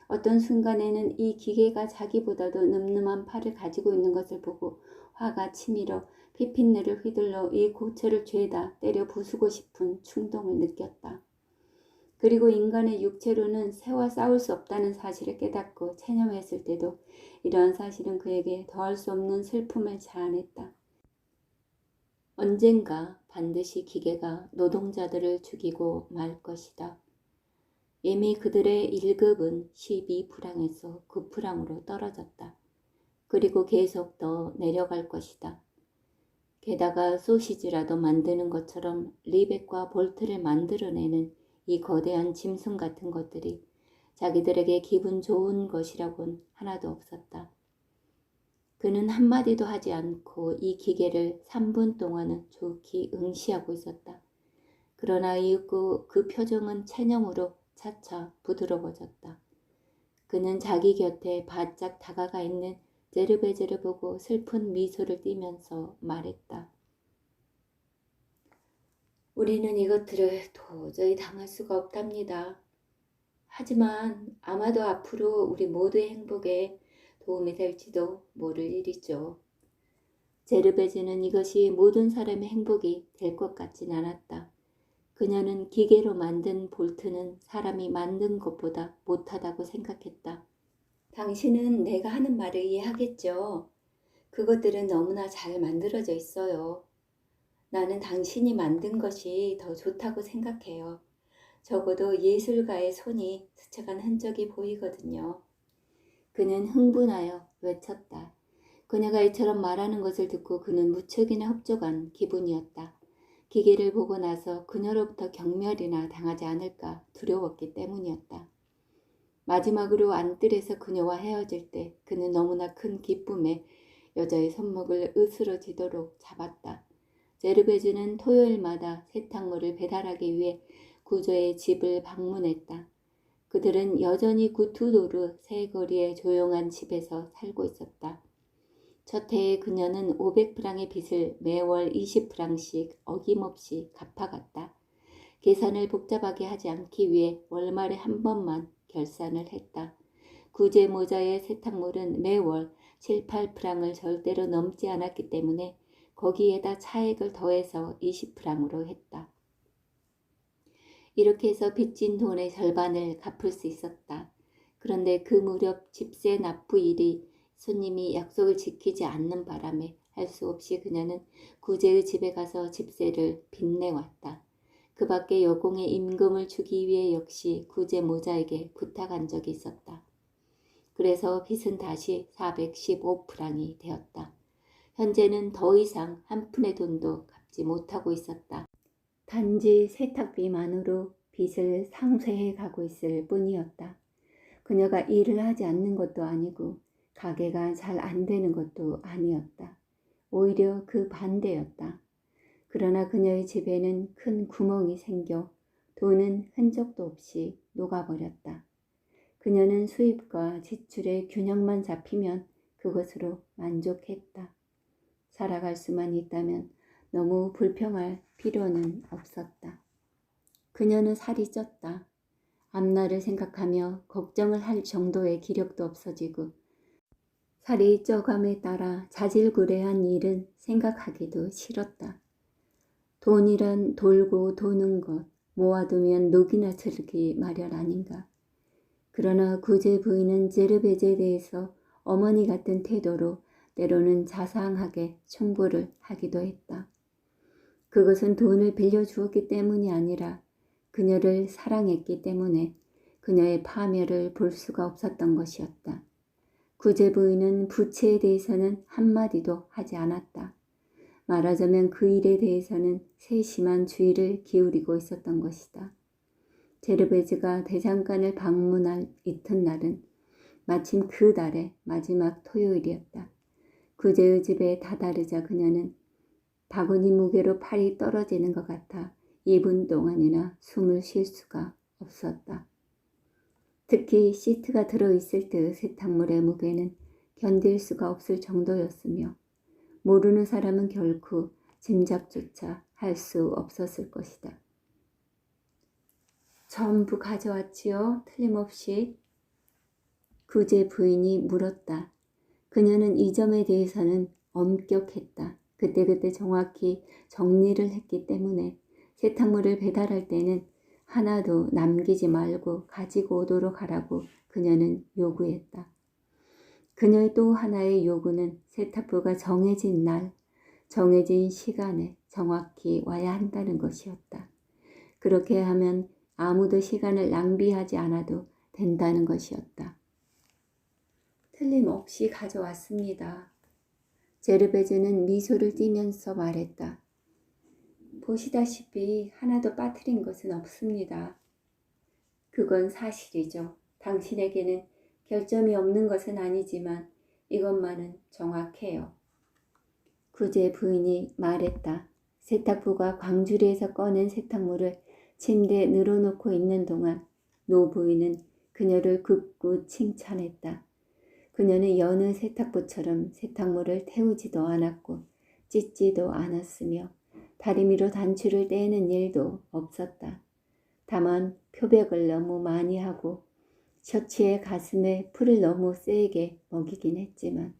어떤 순간에는 이 기계가 자기보다도 늠름한 팔을 가지고 있는 것을 보고 화가 치밀어 피핀내를 휘둘러 이 고철을 죄다 때려 부수고 싶은 충동을 느꼈다. 그리고 인간의 육체로는 새와 싸울 수 없다는 사실을 깨닫고 체념했을 때도 이러한 사실은 그에게 더할 수 없는 슬픔을 자아냈다. 언젠가 반드시 기계가 노동자들을 죽이고 말 것이다. 이미 그들의 1급은 12프랑에서 9프랑으로 떨어졌다. 그리고 계속 더 내려갈 것이다. 게다가 소시지라도 만드는 것처럼 리벳과 볼트를 만들어내는 이 거대한 짐승 같은 것들이 자기들에게 기분 좋은 것이라곤 하나도 없었다. 그는 한마디도 하지 않고 이 기계를 3분 동안은 좋게 응시하고 있었다. 그러나 이윽고 그 표정은 체념으로 차차 부드러워졌다. 그는 자기 곁에 바짝 다가가 있는 제르베즈를 보고 슬픈 미소를 띠면서 말했다. 우리는 이것들을 도저히 당할 수가 없답니다. 하지만 아마도 앞으로 우리 모두의 행복에 도움이 될지도 모를 일이죠. 제르베즈는 이것이 모든 사람의 행복이 될 것 같진 않았다. 그녀는 기계로 만든 볼트는 사람이 만든 것보다 못하다고 생각했다. 당신은 내가 하는 말을 이해하겠죠? 그것들은 너무나 잘 만들어져 있어요. 나는 당신이 만든 것이 더 좋다고 생각해요. 적어도 예술가의 손이 스쳐간 흔적이 보이거든요. 그는 흥분하여 외쳤다. 그녀가 이처럼 말하는 것을 듣고 그는 무척이나 흡족한 기분이었다. 기계를 보고 나서 그녀로부터 경멸이나 당하지 않을까 두려웠기 때문이었다. 마지막으로 안뜰에서 그녀와 헤어질 때 그는 너무나 큰 기쁨에 여자의 손목을 으스러지도록 잡았다. 제르베즈는 토요일마다 세탁물을 배달하기 위해 구조의 집을 방문했다. 그들은 여전히 구투도르 새 거리의 조용한 집에서 살고 있었다. 첫 해에 그녀는 500프랑의 빚을 매월 20프랑씩 어김없이 갚아갔다. 계산을 복잡하게 하지 않기 위해 월말에 한 번만 결산을 했다. 구제 모자의 세탁물은 매월 7, 8프랑을 절대로 넘지 않았기 때문에 거기에다 차액을 더해서 20프랑으로 했다. 이렇게 해서 빚진 돈의 절반을 갚을 수 있었다. 그런데 그 무렵 집세 납부일이 손님이 약속을 지키지 않는 바람에 할 수 없이 그녀는 구제의 집에 가서 집세를 빚내왔다. 그 밖에 여공의 임금을 주기 위해 역시 구제 모자에게 부탁한 적이 있었다. 그래서 빚은 다시 415프랑이 되었다. 현재는 더 이상 한 푼의 돈도 갚지 못하고 있었다. 단지 세탁비만으로 빚을 상쇄해 가고 있을 뿐이었다. 그녀가 일을 하지 않는 것도 아니고 가게가 잘 안 되는 것도 아니었다. 오히려 그 반대였다. 그러나 그녀의 집에는 큰 구멍이 생겨 돈은 흔적도 없이 녹아버렸다. 그녀는 수입과 지출의 균형만 잡히면 그것으로 만족했다. 살아갈 수만 있다면 너무 불평할 필요는 없었다. 그녀는 살이 쪘다. 앞날을 생각하며 걱정을 할 정도의 기력도 없어지고 살이 쪄감에 따라 자질구레한 일은 생각하기도 싫었다. 돈이란 돌고 도는 것, 모아두면 녹이나 슬기 마련 아닌가. 그러나 구제 부인은 제르베제에 대해서 어머니 같은 태도로 때로는 자상하게 충고를 하기도 했다. 그것은 돈을 빌려주었기 때문이 아니라 그녀를 사랑했기 때문에 그녀의 파멸을 볼 수가 없었던 것이었다. 구제 부인은 부채에 대해서는 한마디도 하지 않았다. 말하자면 그 일에 대해서는 세심한 주의를 기울이고 있었던 것이다. 제르베즈가 대장간을 방문할 이튿날은 마침 그 달의 마지막 토요일이었다. 구제의 집에 다다르자 그녀는 바구니 무게로 팔이 떨어지는 것 같아 2분 동안이나 숨을 쉴 수가 없었다. 특히 시트가 들어있을 때의 세탁물의 무게는 견딜 수가 없을 정도였으며 모르는 사람은 결코 짐작조차 할 수 없었을 것이다. 전부 가져왔지요? 틀림없이. 구제 부인이 물었다. 그녀는 이 점에 대해서는 엄격했다. 그때그때 정확히 정리를 했기 때문에 세탁물을 배달할 때는 하나도 남기지 말고 가지고 오도록 하라고 그녀는 요구했다. 그녀의 또 하나의 요구는 세탁부가 정해진 날, 정해진 시간에 정확히 와야 한다는 것이었다. 그렇게 하면 아무도 시간을 낭비하지 않아도 된다는 것이었다. 틀림없이 가져왔습니다. 제르베즈는 미소를 띠면서 말했다. 보시다시피 하나도 빠뜨린 것은 없습니다. 그건 사실이죠. 당신에게는 결점이 없는 것은 아니지만 이것만은 정확해요. 구제 부인이 말했다. 세탁부가 광주리에서 꺼낸 세탁물을 침대에 늘어놓고 있는 동안 노 부인은 그녀를 극구 칭찬했다. 그녀는 여느 세탁부처럼 세탁물을 태우지도 않았고 찢지도 않았으며 다리미로 단추를 떼는 일도 없었다. 다만 표백을 너무 많이 하고 셔츠의 가슴에 풀을 너무 세게 먹이긴 했지만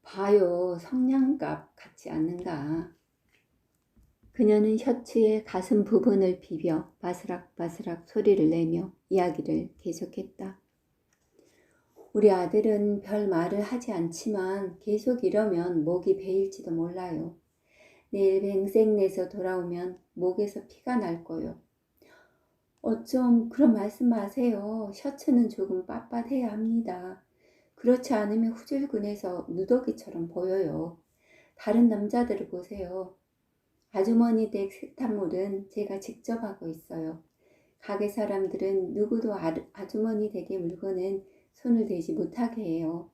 봐요, 성냥갑 같지 않는가. 그녀는 셔츠의 가슴 부분을 비벼 바스락바스락 소리를 내며 이야기를 계속했다. 우리 아들은 별 말을 하지 않지만 계속 이러면 목이 베일지도 몰라요. 내일 뱅생내서 돌아오면 목에서 피가 날 거요. 어쩜 그런 말씀 마세요. 셔츠는 조금 빳빳해야 합니다. 그렇지 않으면 후줄근해서 누더기처럼 보여요. 다른 남자들을 보세요. 아주머니 댁 세탁물은 제가 직접 하고 있어요. 가게 사람들은 누구도 아주머니 댁의 물건엔 손을 대지 못하게 해요.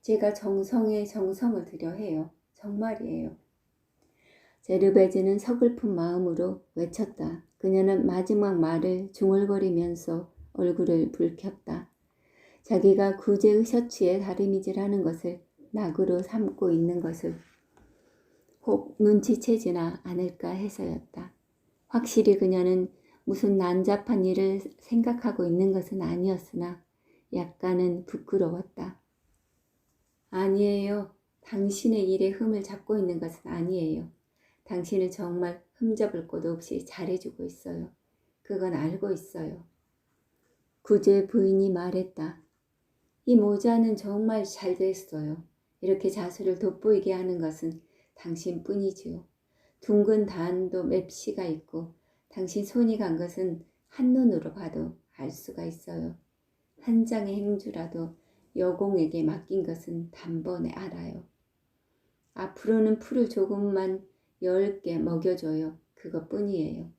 제가 정성에 정성을 들여 해요. 정말이에요. 제르베즈는 서글픈 마음으로 외쳤다. 그녀는 마지막 말을 중얼거리면서 얼굴을 붉혔다. 자기가 구제의 셔츠에 다리미질하는 것을 낙으로 삼고 있는 것을 혹 눈치채지나 않을까 해서였다. 확실히 그녀는 무슨 난잡한 일을 생각하고 있는 것은 아니었으나 약간은 부끄러웠다. 아니에요. 당신의 일에 흠을 잡고 있는 것은 아니에요. 당신은 정말 흠잡을 곳 없이 잘해주고 있어요. 그건 알고 있어요. 구제 부인이 말했다. 이 모자는 정말 잘 됐어요. 이렇게 자수를 돋보이게 하는 것은 당신뿐이지요. 둥근 단도 맵시가 있고 당신 손이 간 것은 한눈으로 봐도 알 수가 있어요. 한 장의 행주라도 여공에게 맡긴 것은 단번에 알아요. 앞으로는 풀을 조금만 10개 먹여줘요. 그것뿐이에요.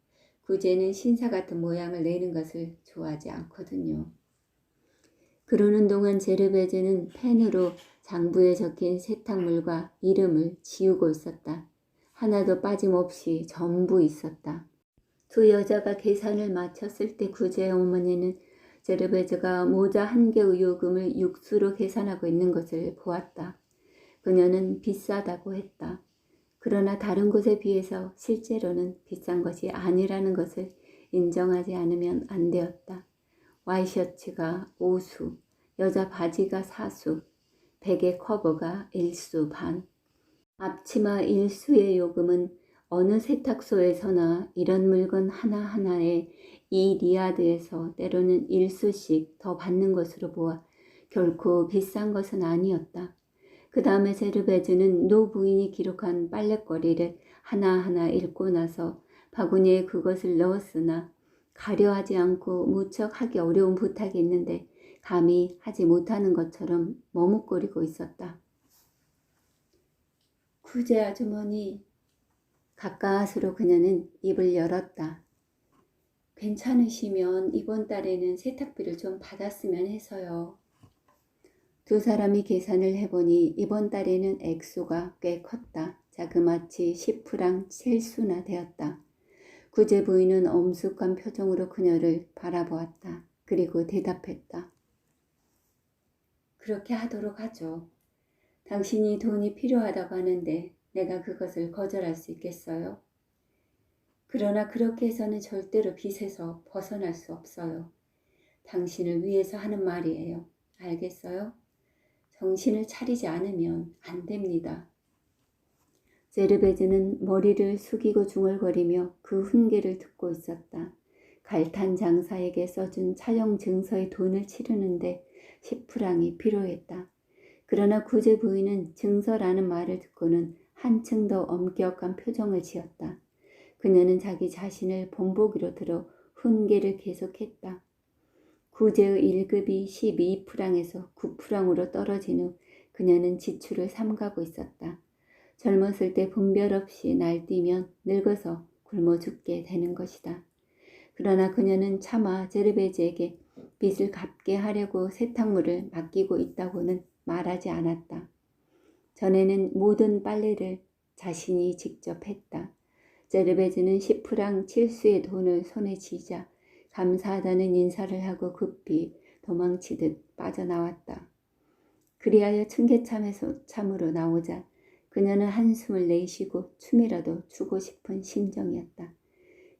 구제는 신사 같은 모양을 내는 것을 좋아하지 않거든요. 그러는 동안 제르베즈는 펜으로 장부에 적힌 세탁물과 이름을 지우고 있었다. 하나도 빠짐없이 전부 있었다. 두 여자가 계산을 마쳤을 때 구제의 어머니는 제르베즈가 모자 한 개의 요금을 육수로 계산하고 있는 것을 보았다. 그녀는 비싸다고 했다. 그러나 다른 곳에 비해서 실제로는 비싼 것이 아니라는 것을 인정하지 않으면 안 되었다. 와이셔츠가 5수, 여자 바지가 4수, 베개 커버가 1수 반. 앞치마 1수의 요금은 어느 세탁소에서나 이런 물건 하나하나에 2리아드에서 때로는 1수씩 더 받는 것으로 보아 결코 비싼 것은 아니었다. 그 다음에 제르베즈는 노 부인이 기록한 빨랫거리를 하나하나 읽고 나서 바구니에 그것을 넣었으나 가려하지 않고 무척 하기 어려운 부탁이 있는데 감히 하지 못하는 것처럼 머뭇거리고 있었다. 구제 아주머니, 가까스로 그녀는 입을 열었다. 괜찮으시면 이번 달에는 세탁비를 좀 받았으면 해서요. 두 사람이 계산을 해보니 이번 달에는 액수가 꽤 컸다. 자그마치 10프랑 7수나 되었다. 구제 부인은 엄숙한 표정으로 그녀를 바라보았다. 그리고 대답했다. 그렇게 하도록 하죠. 당신이 돈이 필요하다고 하는데 내가 그것을 거절할 수 있겠어요? 그러나 그렇게 해서는 절대로 빚에서 벗어날 수 없어요. 당신을 위해서 하는 말이에요. 알겠어요? 정신을 차리지 않으면 안 됩니다. 제르베즈는 머리를 숙이고 중얼거리며 그 훈계를 듣고 있었다. 갈탄 장사에게 써준 차용 증서의 돈을 치르는데 10프랑이 필요했다. 그러나 구제 부인은 증서라는 말을 듣고는 한층 더 엄격한 표정을 지었다. 그녀는 자기 자신을 본보기로 들어 훈계를 계속했다. 구제의 1급이 12프랑에서 9프랑으로 떨어진 후 그녀는 지출을 삼가고 있었다. 젊었을 때 분별 없이 날뛰면 늙어서 굶어 죽게 되는 것이다. 그러나 그녀는 차마 제르베즈에게 빚을 갚게 하려고 세탁물을 맡기고 있다고는 말하지 않았다. 전에는 모든 빨래를 자신이 직접 했다. 제르베즈는 10프랑 7수의 돈을 손에 쥐자 감사하다는 인사를 하고 급히 도망치듯 빠져나왔다. 그리하여 층계참으로 나오자 그녀는 한숨을 내쉬고 춤이라도 추고 싶은 심정이었다.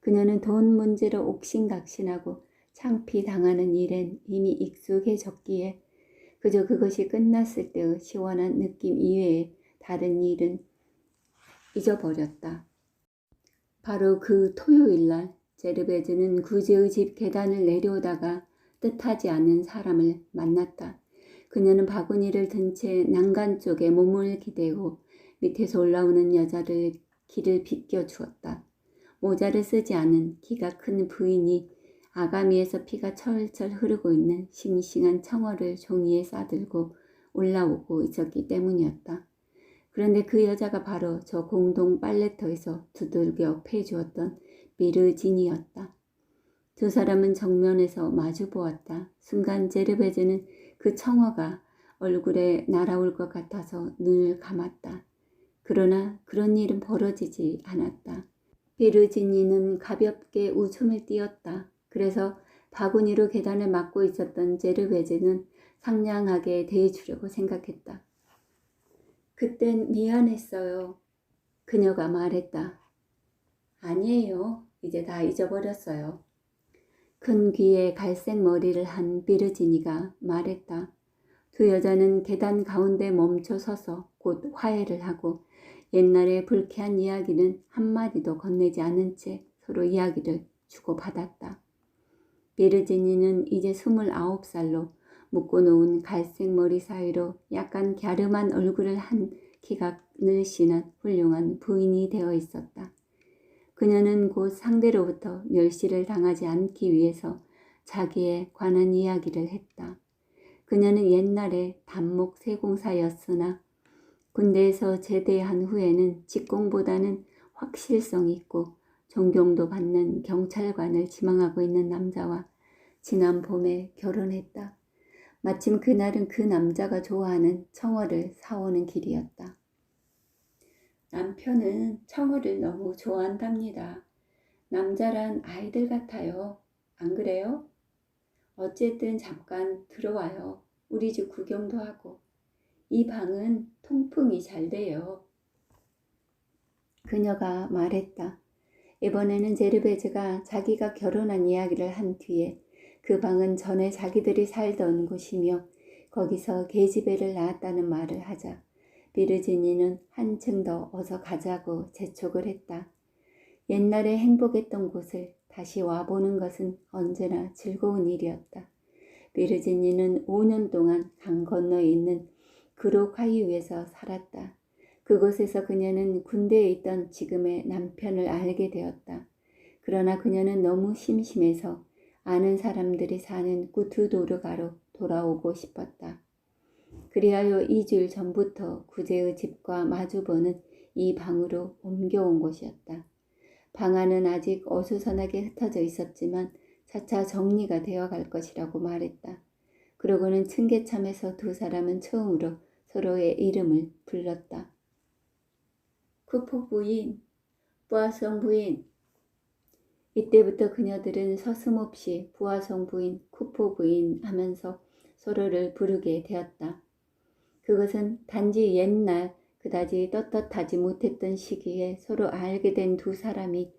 그녀는 돈 문제로 옥신각신하고 창피당하는 일엔 이미 익숙해졌기에 그저 그것이 끝났을 때의 시원한 느낌 이외에 다른 일은 잊어버렸다. 바로 그 토요일날 제르베즈는 구제의 집 계단을 내려오다가 뜻하지 않은 사람을 만났다. 그녀는 바구니를 든 채 난간 쪽에 몸을 기대고 밑에서 올라오는 여자를 길을 비껴주었다. 모자를 쓰지 않은 키가 큰 부인이 아가미에서 피가 철철 흐르고 있는 싱싱한 청어를 종이에 싸들고 올라오고 있었기 때문이었다. 그런데 그 여자가 바로 저 공동 빨래터에서 두들겨 패주었던 미르진이었다. 두 사람은 정면에서 마주 보았다. 순간 제르베즈는 그 청어가 얼굴에 날아올 것 같아서 눈을 감았다. 그러나 그런 일은 벌어지지 않았다. 비르지니는 가볍게 웃음을 띄었다. 그래서 바구니로 계단을 막고 있었던 제르베즈는 상냥하게 대해주려고 생각했다. 그땐 미안했어요. 그녀가 말했다. 아니에요. 이제 다 잊어버렸어요. 큰 귀에 갈색 머리를 한 비르지니가 말했다. 두 여자는 계단 가운데 멈춰 서서 곧 화해를 하고 옛날의 불쾌한 이야기는 한마디도 건네지 않은 채 서로 이야기를 주고받았다. 비르지니는 이제 29살로 묶어놓은 갈색 머리 사이로 약간 갸름한 얼굴을 한 키가 늘씬한 훌륭한 부인이 되어 있었다. 그녀는 곧 상대로부터 멸시를 당하지 않기 위해서 자기에 관한 이야기를 했다. 그녀는 옛날에 단목 세공사였으나 군대에서 제대한 후에는 직공보다는 확실성 있고 존경도 받는 경찰관을 지망하고 있는 남자와 지난 봄에 결혼했다. 마침 그날은 그 남자가 좋아하는 청어를 사오는 길이었다. 남편은 청어를 너무 좋아한답니다. 남자란 아이들 같아요. 안 그래요? 어쨌든 잠깐 들어와요. 우리 집 구경도 하고. 이 방은 통풍이 잘 돼요. 그녀가 말했다. 이번에는 제르베즈가 자기가 결혼한 이야기를 한 뒤에 그 방은 전에 자기들이 살던 곳이며 거기서 계집애를 낳았다는 말을 하자 비르지니는 한층 더 어서 가자고 재촉을 했다. 옛날에 행복했던 곳을 다시 와보는 것은 언제나 즐거운 일이었다. 비르지니는 5년 동안 강 건너에 있는 그로카이유에서 살았다. 그곳에서 그녀는 군대에 있던 지금의 남편을 알게 되었다. 그러나 그녀는 너무 심심해서 아는 사람들이 사는 구투도르가로 돌아오고 싶었다. 그리하여 2주일 전부터 구제의 집과 마주보는 이 방으로 옮겨온 곳이었다. 방 안은 아직 어수선하게 흩어져 있었지만 차차 정리가 되어갈 것이라고 말했다. 그러고는 층계참에서 두 사람은 처음으로 서로의 이름을 불렀다. 쿠포 부인, 부하성 부인. 이때부터 그녀들은 서슴없이 부하성 부인, 쿠포 부인 하면서 서로를 부르게 되었다. 그것은 단지 옛날 그다지 떳떳하지 못했던 시기에 서로 알게 된 두 사람이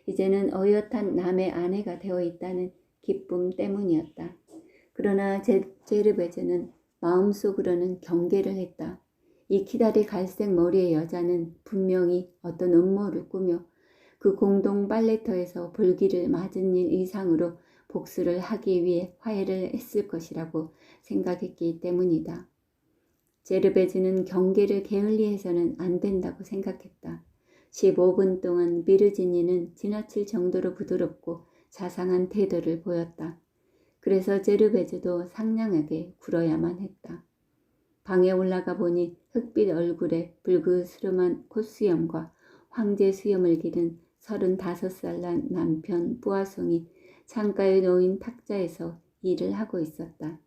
이제는 어엿한 남의 아내가 되어 있다는 기쁨 때문이었다. 그러나 제르베즈는 마음속으로는 경계를 했다. 이 키다리 갈색 머리의 여자는 분명히 어떤 음모를 꾸며 그 공동 빨래터에서 불길을 맞은 일 이상으로 복수를 하기 위해 화해를 했을 것이라고 생각했기 때문이다. 제르베즈는 경계를 게을리해서는 안 된다고 생각했다. 15분 동안 비르지니는 지나칠 정도로 부드럽고 자상한 태도를 보였다. 그래서 제르베즈도 상냥하게 굴어야만 했다. 방에 올라가 보니 흑빛 얼굴에 불그스름한 콧수염과 황제 수염을 기른 35살 난 남편 부하송이 창가에 놓인 탁자에서 일을 하고 있었다.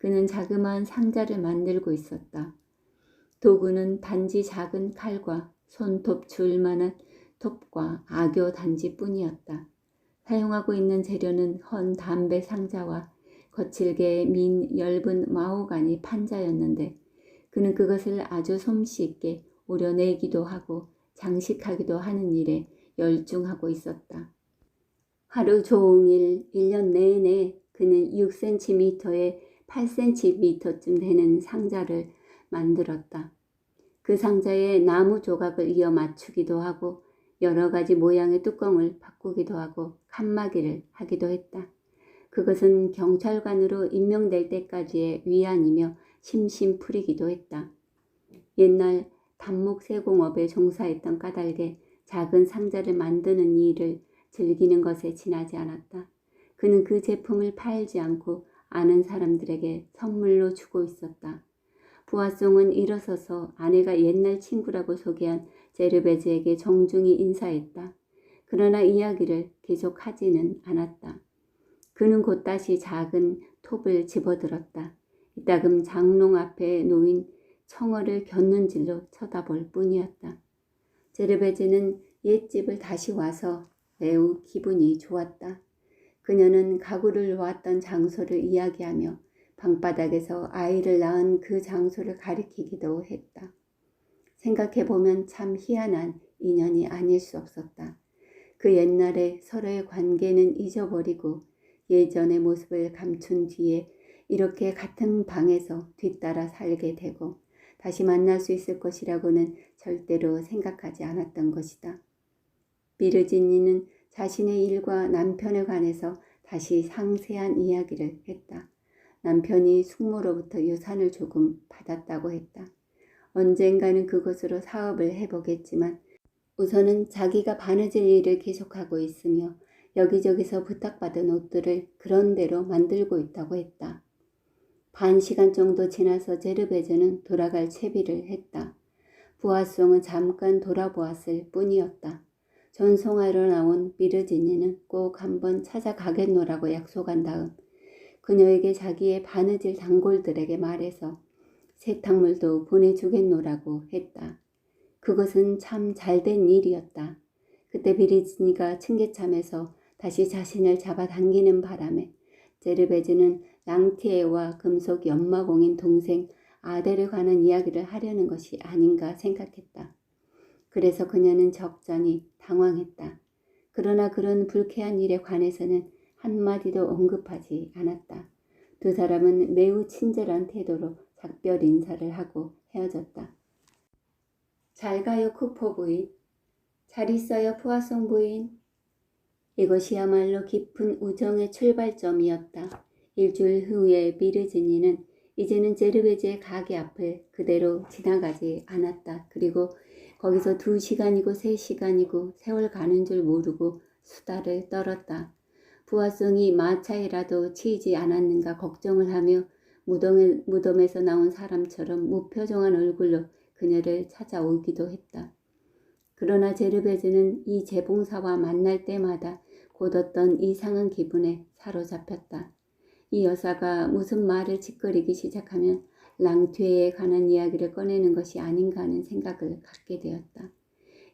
그는 자그마한 상자를 만들고 있었다. 도구는 단지 작은 칼과 손톱 줄만한 톱과 악교 단지뿐이었다. 사용하고 있는 재료는 헌 담배 상자와 거칠게 민 엷은 마호가니 판자였는데 그는 그것을 아주 솜씨있게 오려내기도 하고 장식하기도 하는 일에 열중하고 있었다. 하루 종일 1년 내내 그는 6cm에 8cm쯤 되는 상자를 만들었다. 그 상자에 나무 조각을 이어 맞추기도 하고 여러 가지 모양의 뚜껑을 바꾸기도 하고 칸막이를 하기도 했다. 그것은 경찰관으로 임명될 때까지의 위안이며 심심풀이기도 했다. 옛날 단목세공업에 종사했던 까닭에 작은 상자를 만드는 일을 즐기는 것에 지나지 않았다. 그는 그 제품을 팔지 않고 아는 사람들에게 선물로 주고 있었다. 부하송은 일어서서 아내가 옛날 친구라고 소개한 제르베즈에게 정중히 인사했다. 그러나 이야기를 계속하지는 않았다. 그는 곧 다시 작은 톱을 집어들었다. 이따금 장롱 앞에 놓인 청어를 곁눈질로 쳐다볼 뿐이었다. 제르베즈는 옛집을 다시 와서 매우 기분이 좋았다. 그녀는 가구를 놓았던 장소를 이야기하며 방바닥에서 아이를 낳은 그 장소를 가리키기도 했다. 생각해보면 참 희한한 인연이 아닐 수 없었다. 그 옛날에 서로의 관계는 잊어버리고 예전의 모습을 감춘 뒤에 이렇게 같은 방에서 뒤따라 살게 되고 다시 만날 수 있을 것이라고는 절대로 생각하지 않았던 것이다. 비르지니는 자신의 일과 남편에 관해서 다시 상세한 이야기를 했다. 남편이 숙모로부터 유산을 조금 받았다고 했다. 언젠가는 그것으로 사업을 해보겠지만 우선은 자기가 바느질 일을 계속하고 있으며 여기저기서 부탁받은 옷들을 그런대로 만들고 있다고 했다. 반 시간 정도 지나서 제르베즈는 돌아갈 채비를 했다. 부하송은 잠깐 돌아보았을 뿐이었다. 전송하러 나온 비르지니는 꼭 한번 찾아가겠노라고 약속한 다음 그녀에게 자기의 바느질 단골들에게 말해서 세탁물도 보내주겠노라고 했다. 그것은 참 잘된 일이었다. 그때 비르지니가 층계참에서 다시 자신을 잡아당기는 바람에 제르베즈는 랑티에와 금속 연마공인 동생 아델에 관한 이야기를 하려는 것이 아닌가 생각했다. 그래서 그녀는 적잖이 당황했다. 그러나 그런 불쾌한 일에 관해서는 한마디도 언급하지 않았다. 두 사람은 매우 친절한 태도로 작별 인사를 하고 헤어졌다. 잘 가요, 쿠퍼 부인. 잘 있어요, 푸아송 부인. 이것이야말로 깊은 우정의 출발점이었다. 일주일 후에 비르지니는 이제는 제르베즈의 가게 앞을 그대로 지나가지 않았다. 그리고 거기서 2시간이고 3시간이고 세월 가는 줄 모르고 수다를 떨었다. 부하성이 마차에라도 치이지 않았는가 걱정을 하며 무덤에서 나온 사람처럼 무표정한 얼굴로 그녀를 찾아오기도 했다. 그러나 제르베즈는 이 재봉사와 만날 때마다 곧 어떤 이상한 기분에 사로잡혔다. 이 여사가 무슨 말을 짓거리기 시작하면 랑튀에에 관한 이야기를 꺼내는 것이 아닌가 하는 생각을 갖게 되었다.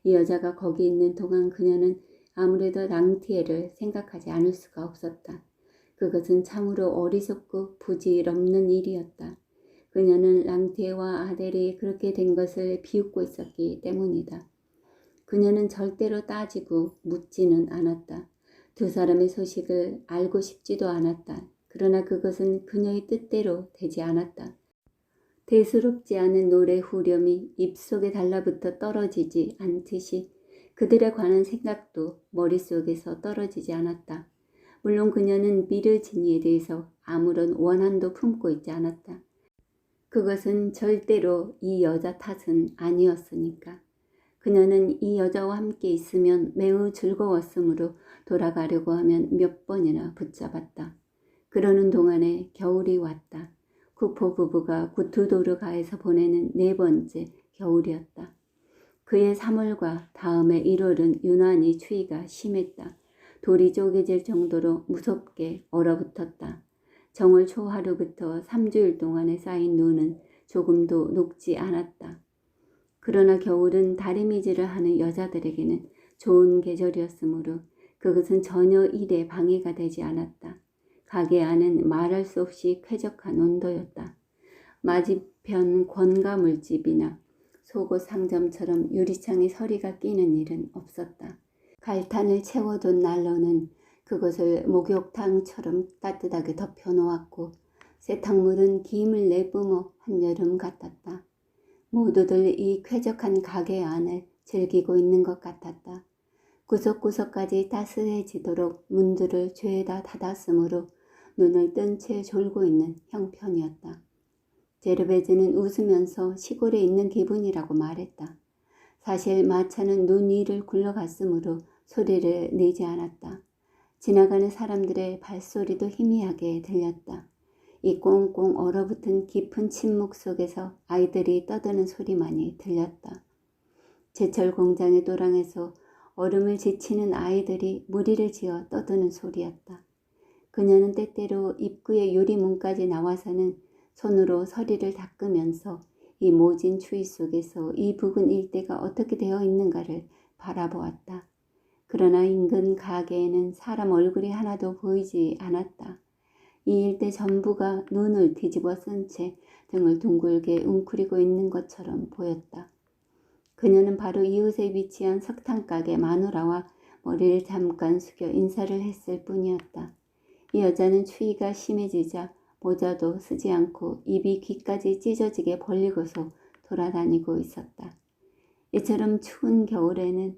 이 여자가 거기 있는 동안 그녀는 아무래도 랑튀에를 생각하지 않을 수가 없었다. 그것은 참으로 어리석고 부질없는 일이었다. 그녀는 랑튀에와 아델이 그렇게 된 것을 비웃고 있었기 때문이다. 그녀는 절대로 따지고 묻지는 않았다. 두 사람의 소식을 알고 싶지도 않았다. 그러나 그것은 그녀의 뜻대로 되지 않았다. 대수롭지 않은 노래 후렴이 입속에 달라붙어 떨어지지 않듯이 그들에 관한 생각도 머릿속에서 떨어지지 않았다. 물론 그녀는 비르지니에 대해서 아무런 원한도 품고 있지 않았다. 그것은 절대로 이 여자 탓은 아니었으니까. 그녀는 이 여자와 함께 있으면 매우 즐거웠으므로 돌아가려고 하면 몇 번이나 붙잡았다. 그러는 동안에 겨울이 왔다. 쿠포 부부가 구투도르가에서 보내는 4번째 겨울이었다. 그해 3월과 다음에 1월은 유난히 추위가 심했다. 돌이 쪼개질 정도로 무섭게 얼어붙었다. 정월 초하루부터 3주일 동안에 쌓인 눈은 조금도 녹지 않았다. 그러나 겨울은 다리미질을 하는 여자들에게는 좋은 계절이었으므로 그것은 전혀 일에 방해가 되지 않았다. 가게 안은 말할 수 없이 쾌적한 온도였다. 맞은편 권가물집이나 속옷 상점처럼 유리창에 서리가 끼는 일은 없었다. 갈탄을 채워둔 난로는 그것을 목욕탕처럼 따뜻하게 덮여놓았고 세탁물은 김을 내뿜어 한여름 같았다. 모두들 이 쾌적한 가게 안을 즐기고 있는 것 같았다. 구석구석까지 따스해지도록 문들을 죄다 닫았으므로 눈을 뜬 채 졸고 있는 형편이었다. 제르베즈는 웃으면서 시골에 있는 기분이라고 말했다. 사실 마차는 눈 위를 굴러갔으므로 소리를 내지 않았다. 지나가는 사람들의 발소리도 희미하게 들렸다. 이 꽁꽁 얼어붙은 깊은 침묵 속에서 아이들이 떠드는 소리만이 들렸다. 제철 공장의 도랑에서 얼음을 지치는 아이들이 무리를 지어 떠드는 소리였다. 그녀는 때때로 입구의 유리문까지 나와서는 손으로 서리를 닦으면서 이 모진 추위 속에서 이 부근 일대가 어떻게 되어 있는가를 바라보았다. 그러나 인근 가게에는 사람 얼굴이 하나도 보이지 않았다. 이 일대 전부가 눈을 뒤집어 쓴 채 등을 둥글게 웅크리고 있는 것처럼 보였다. 그녀는 바로 이웃에 위치한 석탄가게 마누라와 머리를 잠깐 숙여 인사를 했을 뿐이었다. 이 여자는 추위가 심해지자 모자도 쓰지 않고 입이 귀까지 찢어지게 벌리고서 돌아다니고 있었다. 이처럼 추운 겨울에는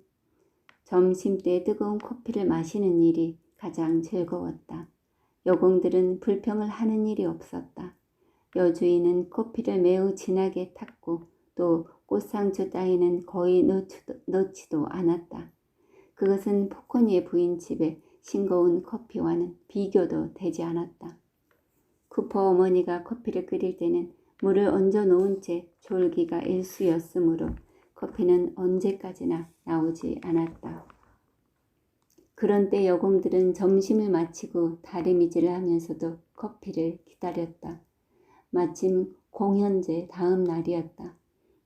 점심때 뜨거운 커피를 마시는 일이 가장 즐거웠다. 여공들은 불평을 하는 일이 없었다. 여주인은 커피를 매우 진하게 탔고 또 꽃상추 따위는 거의 넣지도 않았다. 그것은 포코니의 부인 집의 싱거운 커피와는 비교도 되지 않았다. 쿠퍼 어머니가 커피를 끓일 때는 물을 얹어 놓은 채 졸기가 일쑤였으므로 커피는 언제까지나 나오지 않았다. 그런 때 여공들은 점심을 마치고 다리미질을 하면서도 커피를 기다렸다. 마침 공현제 다음 날이었다.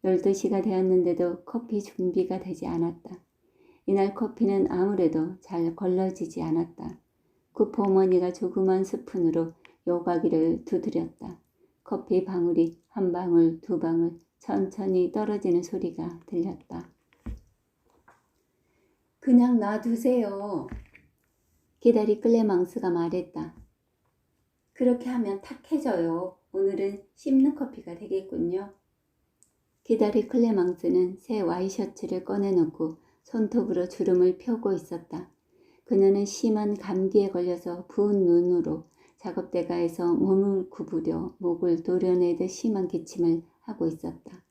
12시가 되었는데도 커피 준비가 되지 않았다. 이날 커피는 아무래도 잘 걸러지지 않았다. 쿠퍼 어머니가 조그만 스푼으로 요가기를 두드렸다. 커피 방울이 한 방울 두 방울 천천히 떨어지는 소리가 들렸다. 그냥 놔두세요. 기다리 클레망스가 말했다. 그렇게 하면 탁해져요. 오늘은 씹는 커피가 되겠군요. 기다리 클레망스는 새 와이셔츠를 꺼내놓고 손톱으로 주름을 펴고 있었다. 그녀는 심한 감기에 걸려서 부은 눈으로 작업대가에서 몸을 구부려 목을 도려내듯 심한 기침을 하고 있었다.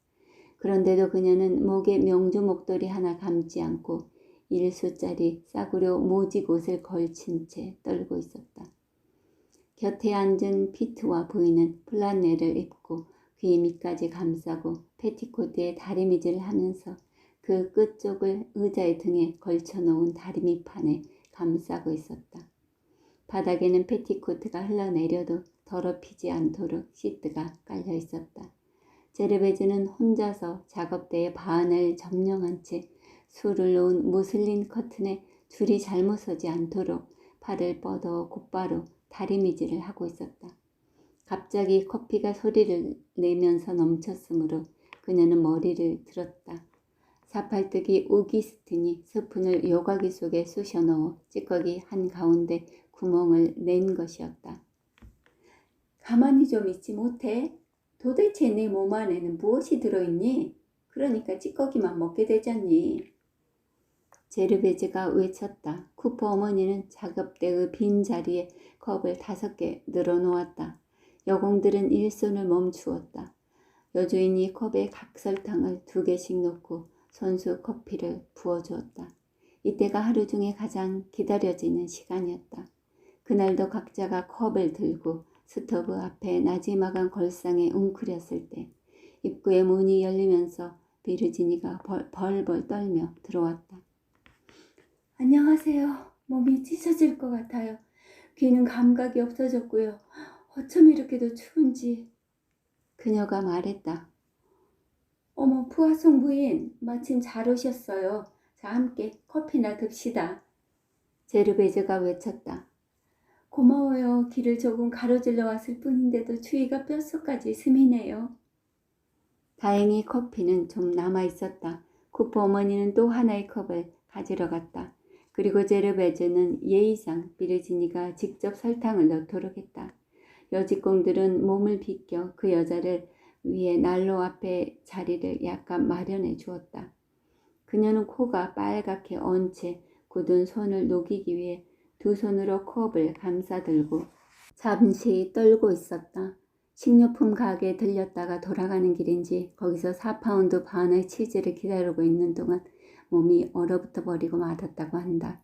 그런데도 그녀는 목에 명주 목도리 하나 감지 않고 1수짜리 싸구려 모직 옷을 걸친 채 떨고 있었다. 곁에 앉은 피트와 부인은 플란넬을 입고 귀 밑까지 감싸고 패티코트에 다리미질을 하면서 그 끝쪽을 의자의 등에 걸쳐놓은 다리미판에 감싸고 있었다. 바닥에는 패티코트가 흘러내려도 더럽히지 않도록 시트가 깔려 있었다. 제르베즈는 혼자서 작업대의 반을 점령한 채 술을 놓은 무슬린 커튼에 줄이 잘못 서지 않도록 팔을 뻗어 곧바로 다리미질을 하고 있었다. 갑자기 커피가 소리를 내면서 넘쳤으므로 그녀는 머리를 들었다. 사팔뜨기 오기스틴이 스푼을 요가기 속에 쑤셔 넣어 찌꺼기 한가운데 구멍을 낸 것이었다. 가만히 좀 있지 못해? 도대체 내 몸 안에는 무엇이 들어있니? 그러니까 찌꺼기만 먹게 되잖니. 제르베즈가 외쳤다. 쿠퍼 어머니는 작업대의 빈 자리에 컵을 5개 늘어놓았다. 여공들은 일손을 멈추었다. 여주인이 컵에 각설탕을 2개씩 넣고 손수 커피를 부어주었다. 이때가 하루 중에 가장 기다려지는 시간이었다. 그날도 각자가 컵을 들고 스토브 앞에 나지막한 걸상에 웅크렸을 때 입구의 문이 열리면서 비르지니가 벌벌 떨며 들어왔다. 안녕하세요. 몸이 찢어질 것 같아요. 귀는 감각이 없어졌고요. 어쩜 이렇게도 추운지. 그녀가 말했다. 어머, 푸아송 부인, 마침 잘 오셨어요. 자, 함께 커피나 듭시다. 제르베즈가 외쳤다. 고마워요. 길을 조금 가로질러 왔을 뿐인데도 추위가 뼛속까지 스미네요. 다행히 커피는 좀 남아있었다. 쿠퍼 어머니는 또 하나의 컵을 가지러 갔다. 그리고 제르베즈는 예의상 비르지니가 직접 설탕을 넣도록 했다. 여직공들은 몸을 비껴 그 여자를 위해 난로 앞에 자리를 약간 마련해 주었다. 그녀는 코가 빨갛게 언 채 굳은 손을 녹이기 위해 두 손으로 컵을 감싸들고 잠시 떨고 있었다. 식료품 가게에 들렸다가 돌아가는 길인지 거기서 4파운드 반의 치즈를 기다리고 있는 동안 몸이 얼어붙어 버리고 말았다고 한다.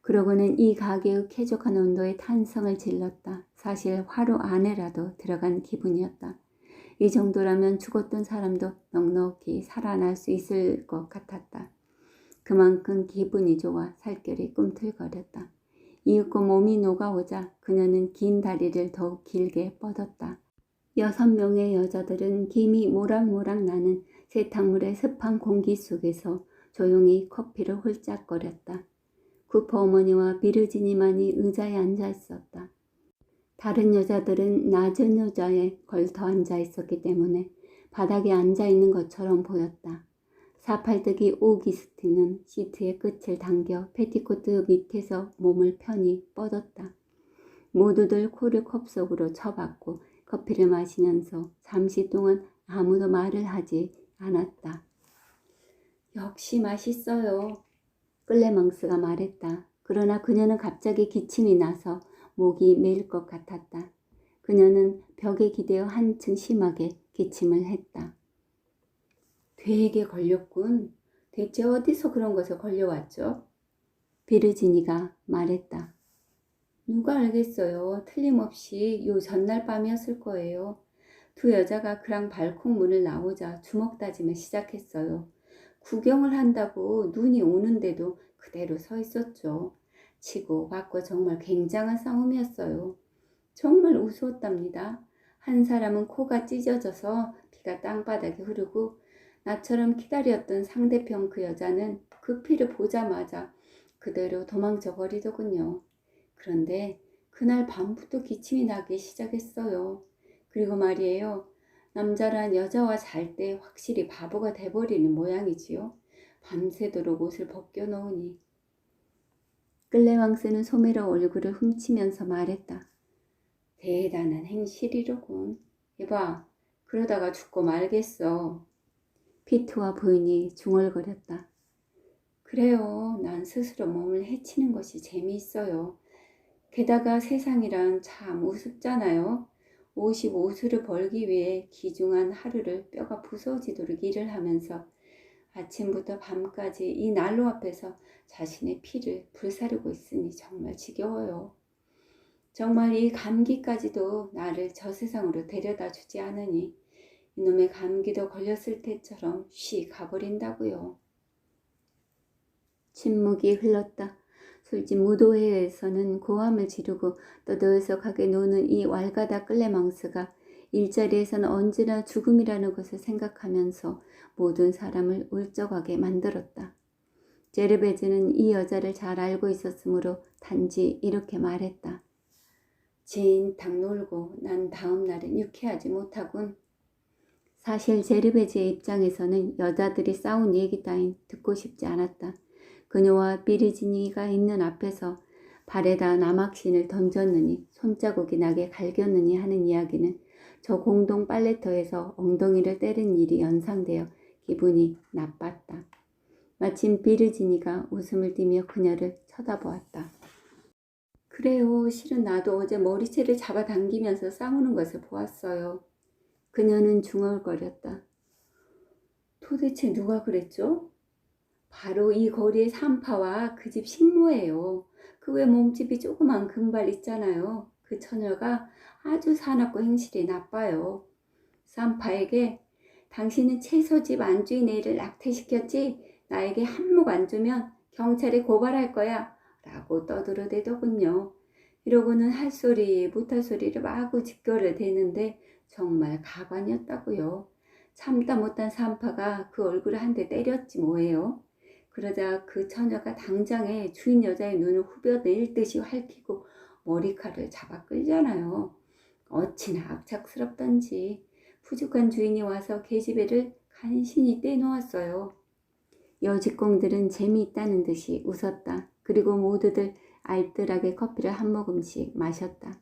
그러고는 이 가게의 쾌적한 온도에 탄성을 질렀다. 사실 화로 안에라도 들어간 기분이었다. 이 정도라면 죽었던 사람도 넉넉히 살아날 수 있을 것 같았다. 그만큼 기분이 좋아 살결이 꿈틀거렸다. 이윽고 몸이 녹아오자 그녀는 긴 다리를 더욱 길게 뻗었다. 6명의 여자들은 김이 모락모락 나는 세탁물의 습한 공기 속에서 조용히 커피를 홀짝거렸다. 쿠퍼 어머니와 비르지니만이 의자에 앉아 있었다. 다른 여자들은 낮은 의자에 걸터 앉아 있었기 때문에 바닥에 앉아 있는 것처럼 보였다. 사팔뜨기 오기스틴은 시트의 끝을 당겨 패티코트 밑에서 몸을 편히 뻗었다. 모두들 코를 컵 속으로 쳐박고 커피를 마시면서 잠시 동안 아무도 말을 하지 않았다. 역시 맛있어요. 클레망스가 말했다. 그러나 그녀는 갑자기 기침이 나서 목이 메일 것 같았다. 그녀는 벽에 기대어 한층 심하게 기침을 했다. 되게 걸렸군. 대체 어디서 그런 것을 걸려왔죠? 비르지니가 말했다. 누가 알겠어요. 틀림없이 요 전날 밤이었을 거예요. 두 여자가 그랑 발콩 문을 나오자 주먹 다짐을 시작했어요. 구경을 한다고 눈이 오는데도 그대로 서 있었죠. 치고 받고 정말 굉장한 싸움이었어요. 정말 우스웠답니다. 한 사람은 코가 찢어져서 피가 땅바닥에 흐르고 나처럼 기다렸던 상대편 그 여자는 그 피를 보자마자 그대로 도망쳐 버리더군요. 그런데 그날 밤부터 기침이 나기 시작했어요. 그리고 말이에요. 남자란 여자와 잘 때 확실히 바보가 돼버리는 모양이지요. 밤새도록 옷을 벗겨놓으니. 클레망스는 소매로 얼굴을 훔치면서 말했다. 대단한 행실이로군. 이봐, 그러다가 죽고 말겠어. 피트와 부인이 중얼거렸다. 그래요. 난 스스로 몸을 해치는 것이 재미있어요. 게다가 세상이란 참 우습잖아요. 55수를 벌기 위해 기중한 하루를 뼈가 부서지도록 일을 하면서 아침부터 밤까지 이 난로 앞에서 자신의 피를 불사르고 있으니 정말 지겨워요. 정말 이 감기까지도 나를 저 세상으로 데려다 주지 않으니 이놈의 감기도 걸렸을 때처럼 쉬 가버린다고요. 침묵이 흘렀다. 술집 무도회에서는 고함을 지르고 떠들썩하게 노는 이 왈가다 클레망스가 일자리에서는 언제나 죽음이라는 것을 생각하면서 모든 사람을 울적하게 만들었다. 제르베즈는 이 여자를 잘 알고 있었으므로 단지 이렇게 말했다. 진탕 놀고 난 다음 날은 유쾌하지 못하군. 사실 제르베즈의 입장에서는 여자들이 싸운 얘기 따윈 듣고 싶지 않았다. 그녀와 비르지니가 있는 앞에서 발에다 나막신을 던졌느니 손자국이 나게 갈겼느니 하는 이야기는 저 공동 빨래터에서 엉덩이를 때린 일이 연상되어 기분이 나빴다. 마침 비르지니가 웃음을 띠며 그녀를 쳐다보았다. 그래요. 실은 나도 어제 머리채를 잡아당기면서 싸우는 것을 보았어요. 그녀는 중얼거렸다. 도대체 누가 그랬죠? 바로 이 거리의 산파와 그 집 식모예요. 그 외 몸집이 조그만 금발 있잖아요. 그 처녀가 아주 사납고 행실이 나빠요. 산파에게 당신은 채소집 안주인 애를 낙태시켰지? 나에게 한몫 안 주면 경찰에 고발할 거야. 라고 떠들어대더군요. 이러고는 할 소리 못할 소리를 마구 직결을 대는데 정말 가관이었다고요. 참다 못한 산파가 그 얼굴을 한 대 때렸지 뭐예요. 그러자 그 처녀가 당장에 주인 여자의 눈을 후벼낼 듯이 핥히고 머리칼을 잡아 끌잖아요. 어찌나 악착스럽던지. 푸죽한 주인이 와서 계집애를 간신히 떼놓았어요. 여직공들은 재미있다는 듯이 웃었다. 그리고 모두들 알뜰하게 커피를 한 모금씩 마셨다.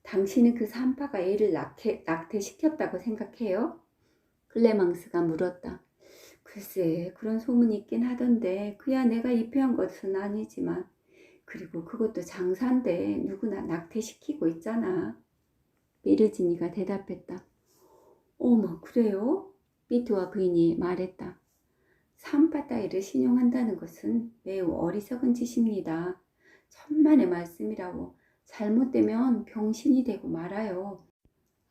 당신은 그 산파가 애를 낙태시켰다고 생각해요? 클레망스가 물었다. 글쎄, 그런 소문이 있긴 하던데 그야 내가 입회한 것은 아니지만 그리고 그것도 장사인데 누구나 낙태시키고 있잖아. 비르지니가 대답했다. 어머, 그래요? 비트와 부인이 말했다. 산파 따위를 신용한다는 것은 매우 어리석은 짓입니다. 천만의 말씀이라고 잘못되면 병신이 되고 말아요.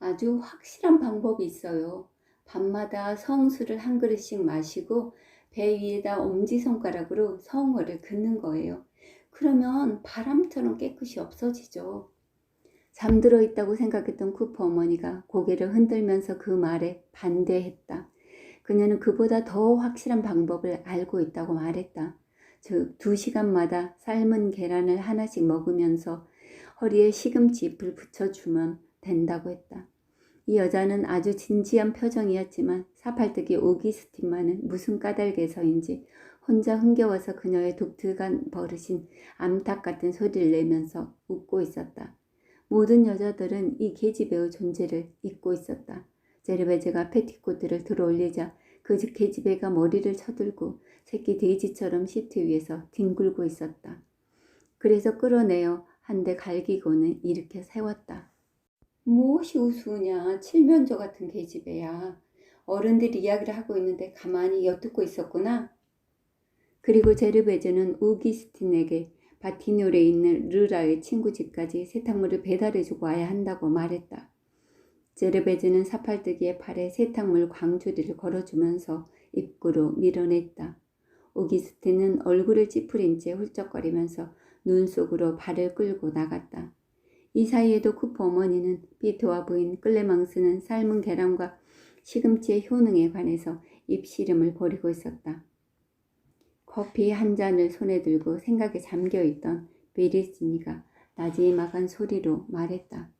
아주 확실한 방법이 있어요. 밤마다 성수를 한 그릇씩 마시고 배 위에다 엄지손가락으로 성어를 긋는 거예요. 그러면 바람처럼 깨끗이 없어지죠. 잠들어 있다고 생각했던 쿠퍼 어머니가 고개를 흔들면서 그 말에 반대했다. 그녀는 그보다 더 확실한 방법을 알고 있다고 말했다. 즉 2시간마다 삶은 계란을 하나씩 먹으면서 허리에 시금치 잎을 붙여주면 된다고 했다. 이 여자는 아주 진지한 표정이었지만 사팔뜨기 오기스틴만은 무슨 까닭에서인지 혼자 흥겨워서 그녀의 독특한 버릇인 암탉 같은 소리를 내면서 웃고 있었다. 모든 여자들은 이 계집애의 존재를 잊고 있었다. 제르베즈가 패티코트를 들어올리자 그 계집애가 머리를 쳐들고 새끼 돼지처럼 시트 위에서 뒹굴고 있었다. 그래서 끌어내어 한 대 갈기고는 일으켜 세웠다. 무엇이 우스우냐, 칠면조 같은 계집애야. 어른들이 이야기를 하고 있는데 가만히 엿듣고 있었구나. 그리고 제르베즈는 우기스틴에게 바티뇰에 있는 르라의 친구 집까지 세탁물을 배달해주고 와야 한다고 말했다. 제르베즈는 사팔뜨기의 팔에 세탁물 광주리를 걸어주면서 입구로 밀어냈다. 오기스틴은 얼굴을 찌푸린 채 훌쩍거리면서 눈 속으로 발을 끌고 나갔다. 이 사이에도 쿠퍼 어머니는 피트와 부인 클레망스는 삶은 계란과 시금치의 효능에 관해서 입씨름을 벌이고 있었다. 커피 한 잔을 손에 들고 생각에 잠겨있던 베리스니가 나지막한 소리로 말했다.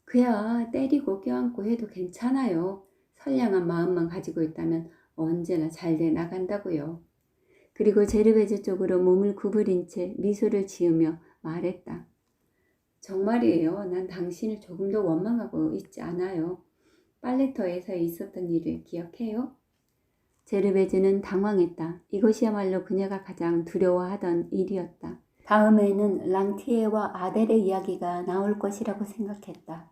그야 때리고 껴안고 해도 괜찮아요. 선량한 마음만 가지고 있다면 언제나 잘 돼 나간다고요. 그리고 제르베즈 쪽으로 몸을 구부린 채 미소를 지으며 말했다. 정말이에요. 난 당신을 조금 더 원망하고 있지 않아요. 빨래터에서 있었던 일을 기억해요? 제르베즈는 당황했다. 이것이야말로 그녀가 가장 두려워하던 일이었다. 다음에는 랑티에와 아델의 이야기가 나올 것이라고 생각했다.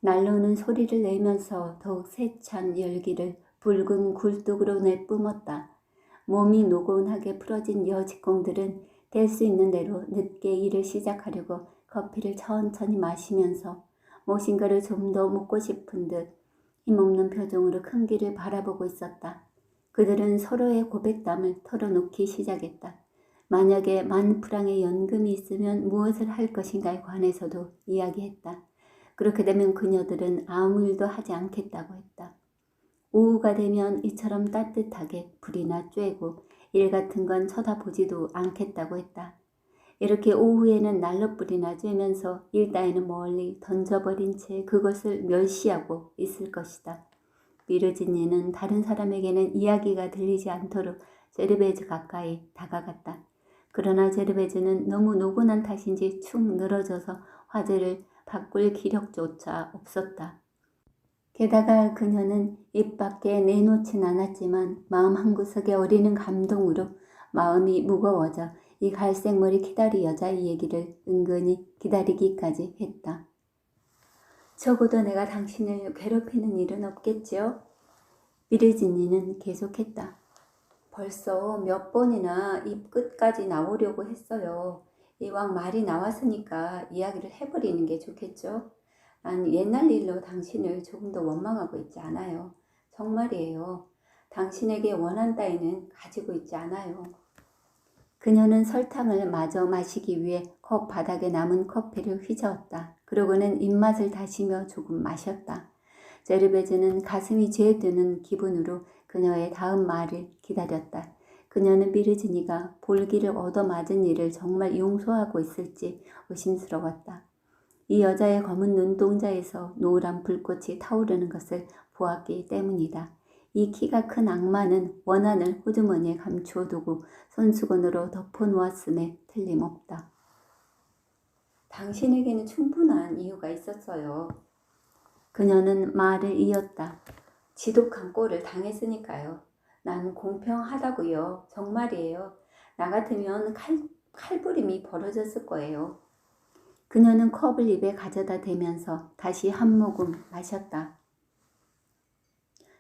날로는 소리를 내면서 더욱 세찬 열기를 붉은 굴뚝으로 내뿜었다. 몸이 노곤하게 풀어진 여직공들은 될 수 있는 대로 늦게 일을 시작하려고 커피를 천천히 마시면서 무엇인가를 좀 더 묻고 싶은 듯 힘없는 표정으로 큰 길을 바라보고 있었다. 그들은 서로의 고백담을 털어놓기 시작했다. 만약에 10,000프랑의 연금이 있으면 무엇을 할 것인가에 관해서도 이야기했다. 그렇게 되면 그녀들은 아무 일도 하지 않겠다고 했다. 오후가 되면 이처럼 따뜻하게 불이나 쬐고 일 같은 건 쳐다보지도 않겠다고 했다. 이렇게 오후에는 난로불이나 쬐면서 일 따위는 멀리 던져버린 채 그것을 멸시하고 있을 것이다. 비르지니는 다른 사람에게는 이야기가 들리지 않도록 제르베즈 가까이 다가갔다. 그러나 제르베즈는 너무 노곤한 탓인지 축 늘어져서 화제를 바꿀 기력조차 없었다. 게다가 그녀는 입 밖에 내놓진 않았지만 마음 한구석에 어리는 감동으로 마음이 무거워져 이 갈색머리 키다리 여자의 얘기를 은근히 기다리기까지 했다. 적어도 내가 당신을 괴롭히는 일은 없겠지요? 비르지니는 계속했다. 벌써 몇 번이나 입 끝까지 나오려고 했어요. 이왕 말이 나왔으니까 이야기를 해버리는 게 좋겠죠? 난 옛날 일로 당신을 조금 더 원망하고 있지 않아요. 정말이에요. 당신에게 원한 따위는 가지고 있지 않아요. 그녀는 설탕을 마저 마시기 위해 컵 바닥에 남은 커피를 휘저었다. 그러고는 입맛을 다시며 조금 마셨다. 제르베즈는 가슴이 죄드는 기분으로 그녀의 다음 말을 기다렸다. 그녀는 비르지니가 볼기를 얻어맞은 일을 정말 용서하고 있을지 의심스러웠다. 이 여자의 검은 눈동자에서 노란 불꽃이 타오르는 것을 보았기 때문이다. 이 키가 큰 악마는 원한을 호주머니에 감추어두고 손수건으로 덮어놓았음에 틀림없다. 당신에게는 충분한 이유가 있었어요. 그녀는 말을 이었다. 지독한 꼴을 당했으니까요. 난 공평하다고요. 정말이에요. 나 같으면 칼부림이 벌어졌을 거예요. 그녀는 컵을 입에 가져다 대면서 다시 한 모금 마셨다.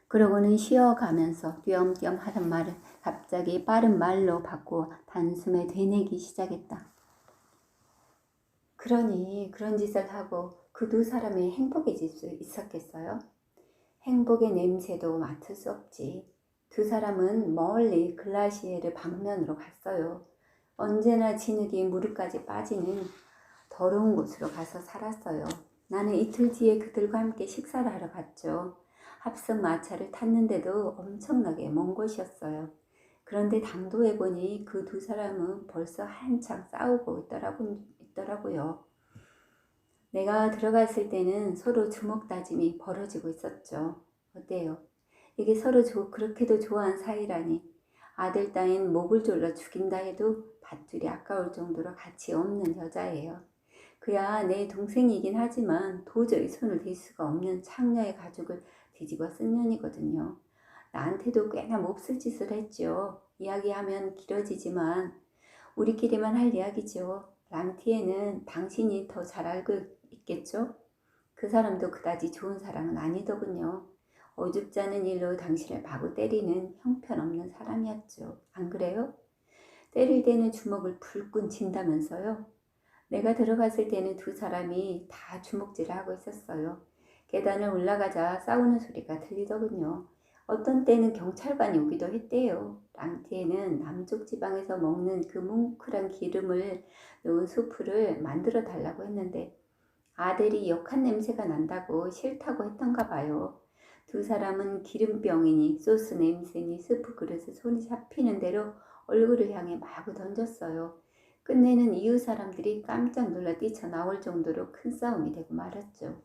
그러고는 쉬어가면서 띄엄띄엄 하던 말을 갑자기 빠른 말로 바꾸어 단숨에 되뇌기 시작했다. 그러니 그런 짓을 하고 그 두 사람이 행복해질 수 있었겠어요? 행복의 냄새도 맡을 수 없지. 두 사람은 멀리 글라시에르 방면으로 갔어요. 언제나 진흙이 무릎까지 빠지는 더러운 곳으로 가서 살았어요. 나는 이틀 뒤에 그들과 함께 식사를 하러 갔죠. 합석 마차를 탔는데도 엄청나게 먼 곳이었어요. 그런데 당도해보니 그 두 사람은 벌써 한창 싸우고 있더라고요. 내가 들어갔을 때는 서로 주먹 다짐이 벌어지고 있었죠. 어때요? 이게 서로 그렇게도 좋아한 사이라니. 아들 따윈 목을 졸라 죽인다 해도 밧줄이 아까울 정도로 가치 없는 여자예요. 그야 내 동생이긴 하지만 도저히 손을 댈 수가 없는 창녀의 가죽을 뒤집어 쓴 년이거든요. 나한테도 꽤나 몹쓸 짓을 했죠. 이야기하면 길어지지만 우리끼리만 할 이야기죠. 랑티에는 당신이 더 잘 알고 있겠죠? 그 사람도 그다지 좋은 사람은 아니더군요. 어줍지 않은 일로 당신을 마구 때리는 형편없는 사람이었죠. 안 그래요? 때릴 때는 주먹을 불끈 쥔다면서요? 내가 들어갔을 때는 두 사람이 다 주먹질을 하고 있었어요. 계단을 올라가자 싸우는 소리가 들리더군요. 어떤 때는 경찰관이 오기도 했대요. 랑티에는 남쪽 지방에서 먹는 그 뭉클한 기름을 넣은 수프를 만들어 달라고 했는데 아델이 역한 냄새가 난다고 싫다고 했던가 봐요. 두 사람은 기름병이니 소스 냄새니 스프 그릇에 손이 잡히는 대로 얼굴을 향해 마구 던졌어요. 끝내는 이웃 사람들이 깜짝 놀라 뛰쳐나올 정도로 큰 싸움이 되고 말았죠.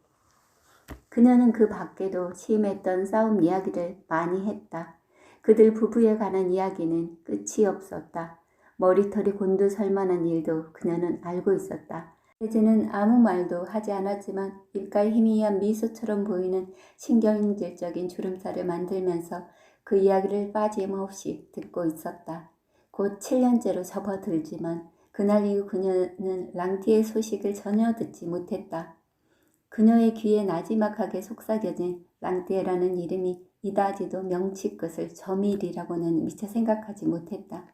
그녀는 그 밖에도 심했던 싸움 이야기를 많이 했다. 그들 부부에 관한 이야기는 끝이 없었다. 머리털이 곤두설만한 일도 그녀는 알고 있었다. 이제는 아무 말도 하지 않았지만 입가에 희미한 미소처럼 보이는 신경질적인 주름살을 만들면서 그 이야기를 빠짐없이 듣고 있었다. 곧 7년째로 접어들지만 그날 이후 그녀는 랑티의 소식을 전혀 듣지 못했다. 그녀의 귀에 나지막하게 속삭여진 랑티에라는 이름이 이다지도 명치 끝을 저밀이라고는 미처 생각하지 못했다.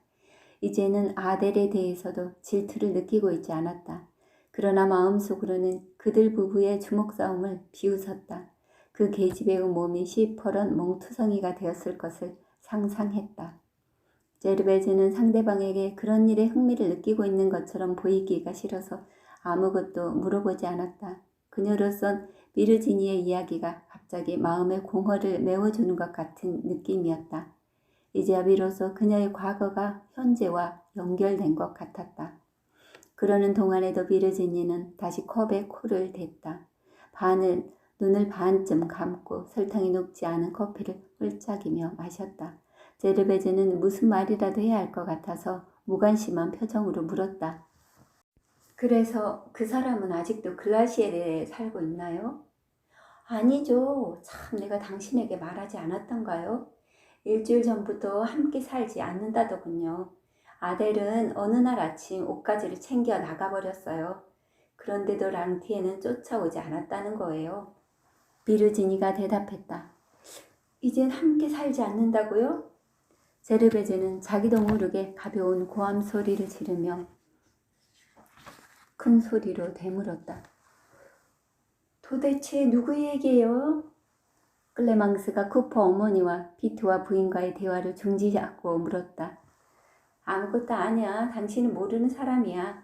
이제는 아델에 대해서도 질투를 느끼고 있지 않았다. 그러나 마음속으로는 그들 부부의 주먹 싸움을 비웃었다. 그 계집애의 몸이 시퍼런 몽투성이가 되었을 것을 상상했다. 제르베즈는 상대방에게 그런 일에 흥미를 느끼고 있는 것처럼 보이기가 싫어서 아무것도 물어보지 않았다. 그녀로선 비르지니의 이야기가 갑자기 마음의 공허를 메워주는 것 같은 느낌이었다. 이제야 비로소 그녀의 과거가 현재와 연결된 것 같았다. 그러는 동안에도 비르지니는 다시 컵에 코를 댔다. 눈을 반쯤 감고 설탕이 녹지 않은 커피를 홀짝이며 마셨다. 제르베즈는 무슨 말이라도 해야 할 것 같아서 무관심한 표정으로 물었다. 그래서 그 사람은 아직도 글라시에르에 살고 있나요? 아니죠. 참 내가 당신에게 말하지 않았던가요? 일주일 전부터 함께 살지 않는다더군요. 아델은 어느 날 아침 옷가지를 챙겨 나가버렸어요. 그런데도 랑티에는 쫓아오지 않았다는 거예요. 비르지니가 대답했다. 이젠 함께 살지 않는다고요? 제르베즈는 자기도 모르게 가벼운 고함 소리를 지르며 큰 소리로 되물었다. 도대체 누구 얘기예요? 클레망스가 쿠퍼 어머니와 피트와 부인과의 대화를 중지하고 물었다. 아무것도 아니야. 당신은 모르는 사람이야.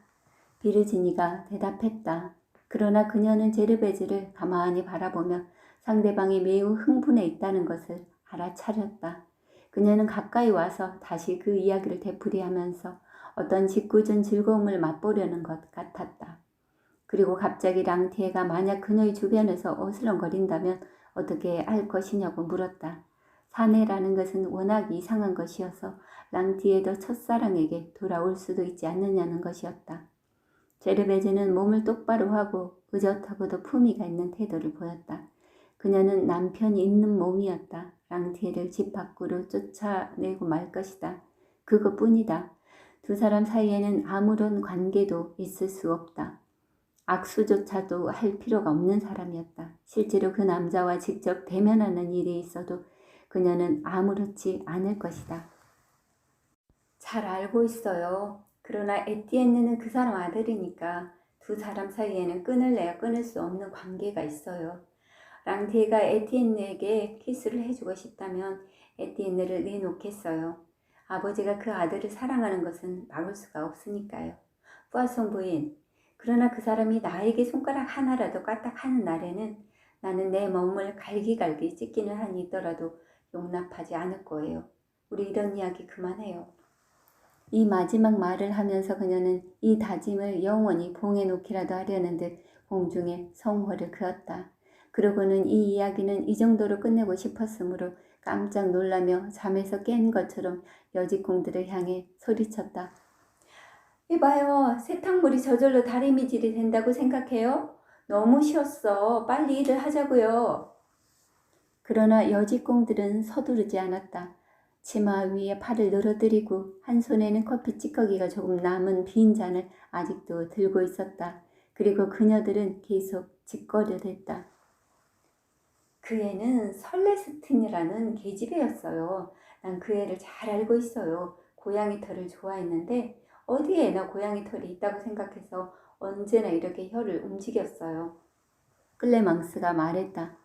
비르지니가 대답했다. 그러나 그녀는 제르베즈를 가만히 바라보며 상대방이 매우 흥분해 있다는 것을 알아차렸다. 그녀는 가까이 와서 다시 그 이야기를 되풀이하면서 어떤 짓궂은 즐거움을 맛보려는 것 같았다. 그리고 갑자기 랑티에가 만약 그녀의 주변에서 어슬렁거린다면 어떻게 할 것이냐고 물었다. 사내라는 것은 워낙 이상한 것이어서 랑티에도 첫사랑에게 돌아올 수도 있지 않느냐는 것이었다. 제르베즈는 몸을 똑바로 하고 의젓하고도 품위가 있는 태도를 보였다. 그녀는 남편이 있는 몸이었다. 랑티에를 집 밖으로 쫓아내고 말 것이다. 그것뿐이다. 두 사람 사이에는 아무런 관계도 있을 수 없다. 악수조차도 할 필요가 없는 사람이었다. 실제로 그 남자와 직접 대면하는 일이 있어도 그녀는 아무렇지 않을 것이다. 잘 알고 있어요. 그러나 에티엔느는 그 사람 아들이니까 두 사람 사이에는 끊을래야 끊을 수 없는 관계가 있어요. 랑티에가 에티엔느에게 키스를 해주고 싶다면 에티엔느를 내놓겠어요. 아버지가 그 아들을 사랑하는 것은 막을 수가 없으니까요. 푸아송 부인, 그러나 그 사람이 나에게 손가락 하나라도 까딱하는 날에는 나는 내 몸을 갈기갈기 찢기는 한이 있더라도 용납하지 않을 거예요. 우리 이런 이야기 그만해요. 이 마지막 말을 하면서 그녀는 이 다짐을 영원히 봉해 놓기라도 하려는 듯 공중에 성호를 그었다. 그러고는 이 이야기는 이 정도로 끝내고 싶었으므로 깜짝 놀라며 잠에서 깬 것처럼 여직공들을 향해 소리쳤다. 이봐요. 세탁물이 저절로 다리미질이 된다고 생각해요? 너무 쉬었어. 빨리 일을 하자고요. 그러나 여직공들은 서두르지 않았다. 치마 위에 팔을 늘어뜨리고 한 손에는 커피 찌꺼기가 조금 남은 빈 잔을 아직도 들고 있었다. 그리고 그녀들은 계속 짓거려댔다. 그 애는 설레스틴이라는 계집애였어요. 난 그 애를 잘 알고 있어요. 고양이 털을 좋아했는데 어디에 애나 고양이 털이 있다고 생각해서 언제나 이렇게 혀를 움직였어요. 클레망스가 말했다.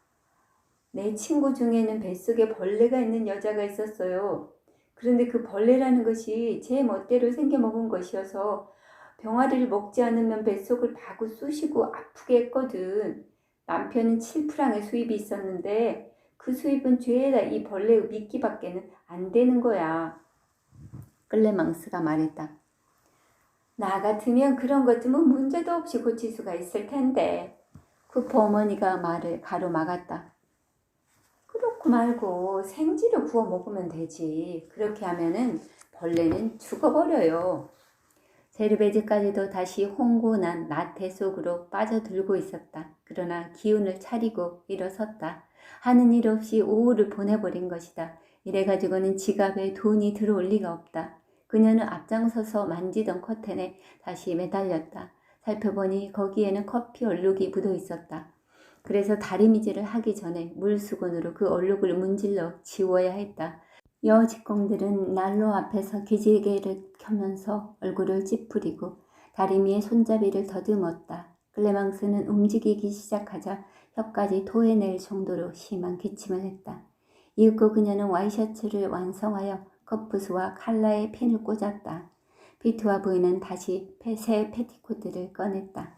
내 친구 중에는 뱃속에 벌레가 있는 여자가 있었어요. 그런데 그 벌레라는 것이 제 멋대로 생겨먹은 것이어서 병아리를 먹지 않으면 뱃속을 마구 쑤시고 아프게 했거든. 남편은 7프랑의 수입이 있었는데 그 수입은 죄다 이 벌레의 미끼밖에는 안 되는 거야. 클레망스가 말했다. 나 같으면 그런 것쯤은 문제도 없이 고칠 수가 있을 텐데. 쿠퍼 어머니가 말을 가로막았다. 그렇고 말고 생지를 구워 먹으면 되지. 그렇게 하면은 벌레는 죽어버려요. 제르베즈까지도 다시 홍고난 나태 속으로 빠져들고 있었다. 그러나 기운을 차리고 일어섰다. 하는 일 없이 오후를 보내버린 것이다. 이래가지고는 지갑에 돈이 들어올 리가 없다. 그녀는 앞장서서 만지던 커튼에 다시 매달렸다. 살펴보니 거기에는 커피 얼룩이 묻어 있었다. 그래서 다리미질을 하기 전에 물수건으로 그 얼룩을 문질러 지워야 했다. 여직공들은 난로 앞에서 기지개를 켜면서 얼굴을 찌푸리고 다리미의 손잡이를 더듬었다. 클레망스는 움직이기 시작하자 혀까지 토해낼 정도로 심한 기침을 했다. 이윽고 그녀는 와이셔츠를 완성하여 커프스와 칼라에 핀을 꽂았다. 피트와 부인은 다시 새 패티코트를 꺼냈다.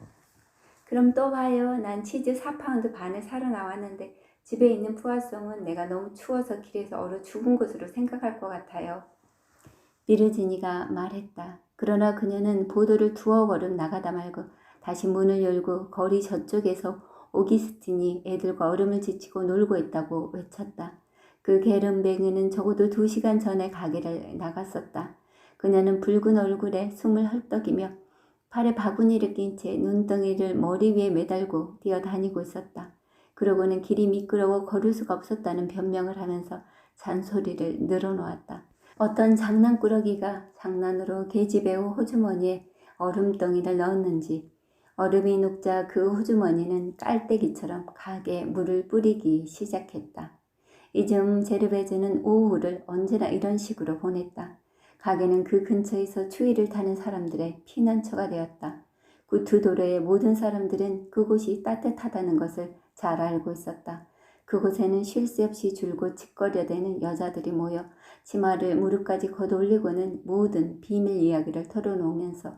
그럼 또 봐요. 난 치즈 4파운드 반을 사러 나왔는데 집에 있는 푸아송은 내가 너무 추워서 길에서 얼어 죽은 것으로 생각할 것 같아요. 비르지니가 말했다. 그러나 그녀는 보도를 두어 걸음 나가다 말고 다시 문을 열고 거리 저쪽에서 오기스틴이 애들과 얼음을 지치고 놀고 있다고 외쳤다. 그 게른뱅이는 적어도 2시간 전에 가게를 나갔었다. 그녀는 붉은 얼굴에 숨을 헐떡이며 팔에 바구니를 낀 채 눈덩이를 머리 위에 매달고 뛰어다니고 있었다. 그러고는 길이 미끄러워 걸을 수가 없었다는 변명을 하면서 잔소리를 늘어놓았다. 어떤 장난꾸러기가 장난으로 계집애의 호주머니에 얼음덩이를 넣었는지 얼음이 녹자 그 호주머니는 깔때기처럼 가게에 물을 뿌리기 시작했다. 이즈음 제르베즈는 오후를 언제나 이런 식으로 보냈다. 가게는 그 근처에서 추위를 타는 사람들의 피난처가 되었다. 그 두 도로의 모든 사람들은 그곳이 따뜻하다는 것을 잘 알고 있었다. 그곳에는 쉴 새 없이 줄곧 짓거려대는 여자들이 모여 치마를 무릎까지 걷어올리고는 모든 비밀 이야기를 털어놓으면서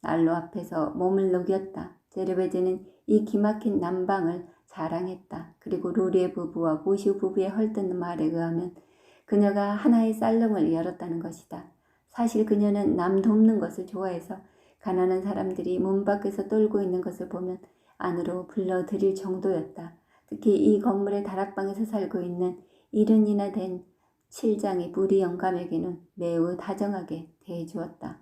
난로 앞에서 몸을 녹였다. 제르베즈는 이 기막힌 난방을 자랑했다. 그리고 로리의 부부와 모시우 부부의 헐뜯는 말에 의하면 그녀가 하나의 살롱을 열었다는 것이다. 사실 그녀는 남 돕는 것을 좋아해서 가난한 사람들이 문 밖에서 떨고 있는 것을 보면 안으로 불러들일 정도였다. 특히 이 건물의 다락방에서 살고 있는 70이나 된 칠장이 부리 영감에게는 매우 다정하게 대해주었다.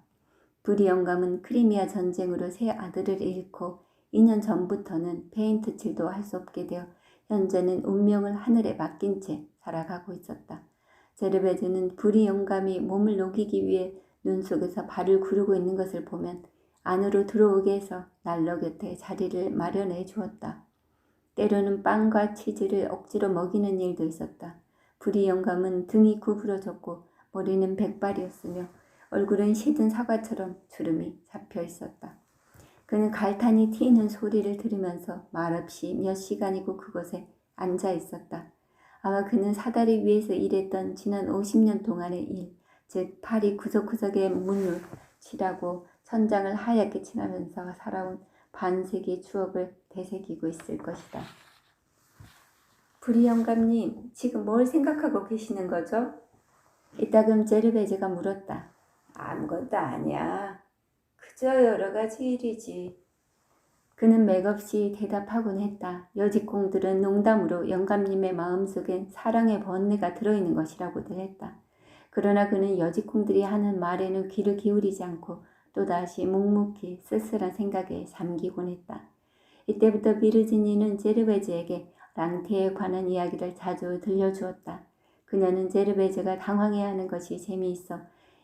부리 영감은 크리미아 전쟁으로 세 아들을 잃고 2년 전부터는 페인트 칠도 할 수 없게 되어 현재는 운명을 하늘에 맡긴 채 살아가고 있었다. 제르베즈는 부리 영감이 몸을 녹이기 위해 눈 속에서 발을 구르고 있는 것을 보면 안으로 들어오게 해서 난로 곁에 자리를 마련해 주었다. 때로는 빵과 치즈를 억지로 먹이는 일도 있었다. 불이 영감은 등이 구부러졌고 머리는 백발이었으며 얼굴은 시든 사과처럼 주름이 잡혀 있었다. 그는 갈탄이 튀는 소리를 들으면서 말없이 몇 시간이고 그곳에 앉아 있었다. 아마 그는 사다리 위에서 일했던 지난 50년 동안의 일, 즉 파리 구석구석의 문을 칠하고 천장을 하얗게 칠하면서 살아온 반세기의 추억을 되새기고 있을 것이다. 불이 영감님, 지금 뭘 생각하고 계시는 거죠? 이따금 제르베즈가 물었다. 아무것도 아니야. 그저 여러 가지 일이지. 그는 맥없이 대답하곤 했다. 여직공들은 농담으로 영감님의 마음속엔 사랑의 번뇌가 들어있는 것이라고들 했다. 그러나 그는 여직공들이 하는 말에는 귀를 기울이지 않고 또다시 묵묵히 쓸쓸한 생각에 잠기곤 했다. 이때부터 비르지니는 제르베즈에게 랑테에 관한 이야기를 자주 들려주었다. 그녀는 제르베즈가 당황해하는 것이 재미있어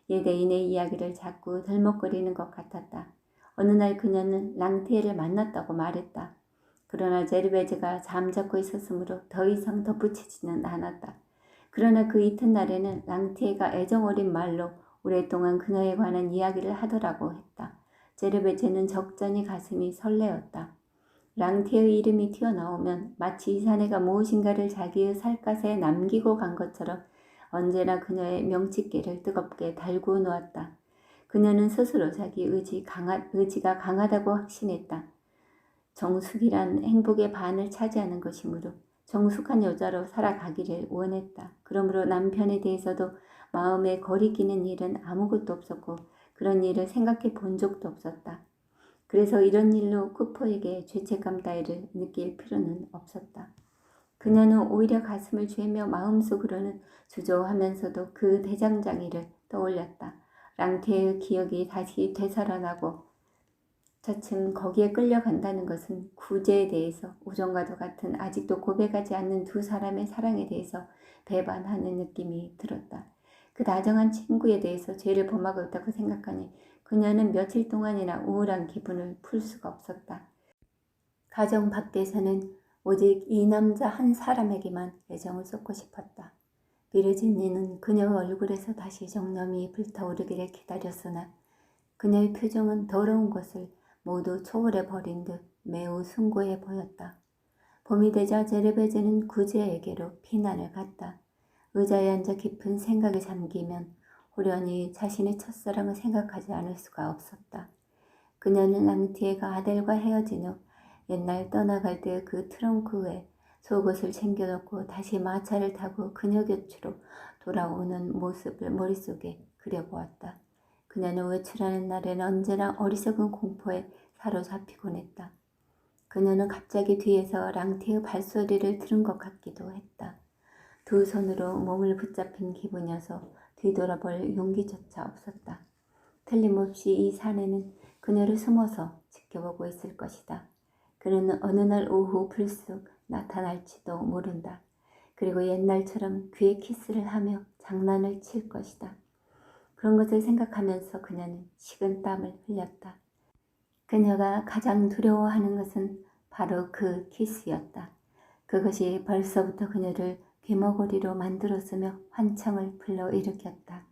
예대인의 이야기를 자꾸 들먹거리는 것 같았다. 어느 날 그녀는 랑테를 만났다고 말했다. 그러나 제르베즈가 잠자코 있었으므로 더 이상 덧붙이지는 않았다. 그러나 그 이튿날에는 랑테가 애정어린 말로 오랫동안 그녀에 관한 이야기를 하더라고 했다. 제르베즈는 적잖이 가슴이 설레었다. 랑테의 이름이 튀어나오면 마치 이 사내가 무엇인가를 자기의 살갗에 남기고 간 것처럼 언제나 그녀의 명치께를 뜨겁게 달구어 놓았다. 그녀는 스스로 자기 의지가 강하다고 확신했다. 정숙이란 행복의 반을 차지하는 것이므로 정숙한 여자로 살아가기를 원했다. 그러므로 남편에 대해서도 마음에 거리끼는 일은 아무것도 없었고 그런 일을 생각해 본 적도 없었다. 그래서 이런 일로 쿠퍼에게 죄책감 따위를 느낄 필요는 없었다. 그녀는 오히려 가슴을 죄며 마음속으로는 주저하면서도 그 대장장이를 떠올렸다. 랑테의 기억이 다시 되살아나고 차츰 거기에 끌려간다는 것은 구제에 대해서 우정과도 같은 아직도 고백하지 않는 두 사람의 사랑에 대해서 배반하는 느낌이 들었다. 그 다정한 친구에 대해서 죄를 범하고 있다고 생각하니 그녀는 며칠 동안이나 우울한 기분을 풀 수가 없었다. 가정 밖에서는 오직 이 남자 한 사람에게만 애정을 쏟고 싶었다. 비르지니는 그녀의 얼굴에서 다시 정념이 불타오르기를 기다렸으나 그녀의 표정은 더러운 것을 모두 초월해버린 듯 매우 숭고해 보였다. 봄이 되자 제르베즈는 구제에게로 피난을 갔다. 의자에 앉아 깊은 생각에 잠기면 호련히 자신의 첫사랑을 생각하지 않을 수가 없었다. 그녀는 랑티에가 아델과 헤어진 후 옛날 떠나갈 때 그 트렁크에 속옷을 챙겨놓고 다시 마차를 타고 그녀 곁으로 돌아오는 모습을 머릿속에 그려보았다. 그녀는 외출하는 날에는 언제나 어리석은 공포에 사로잡히곤 했다. 그녀는 갑자기 뒤에서 랑티의 발소리를 들은 것 같기도 했다. 두 손으로 몸을 붙잡힌 기분이어서 뒤돌아볼 용기조차 없었다. 틀림없이 이 사내는 그녀를 숨어서 지켜보고 있을 것이다. 그는 어느 날 오후 불쑥 나타날지도 모른다. 그리고 옛날처럼 귀에 키스를 하며 장난을 칠 것이다. 그런 것을 생각하면서 그녀는 식은 땀을 흘렸다. 그녀가 가장 두려워하는 것은 바로 그 키스였다. 그것이 벌써부터 그녀를 귀머거리로 만들었으며 환청을 불러일으켰다.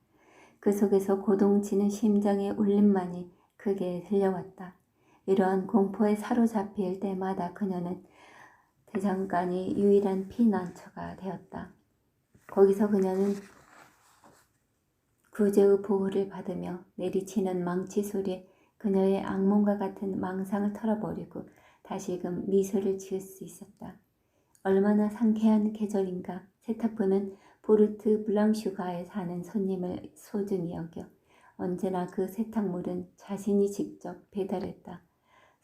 그 속에서 고동치는 심장의 울림만이 크게 들려왔다. 이러한 공포에 사로잡힐 때마다 그녀는 대장간이 유일한 피난처가 되었다. 거기서 그녀는 구제의 보호를 받으며 내리치는 망치 소리에 그녀의 악몽과 같은 망상을 털어버리고 다시금 미소를 지을 수 있었다. 얼마나 상쾌한 계절인가. 세탁부는 포르트 블랑슈가에 사는 손님을 소중히 여겨 언제나 그 세탁물은 자신이 직접 배달했다.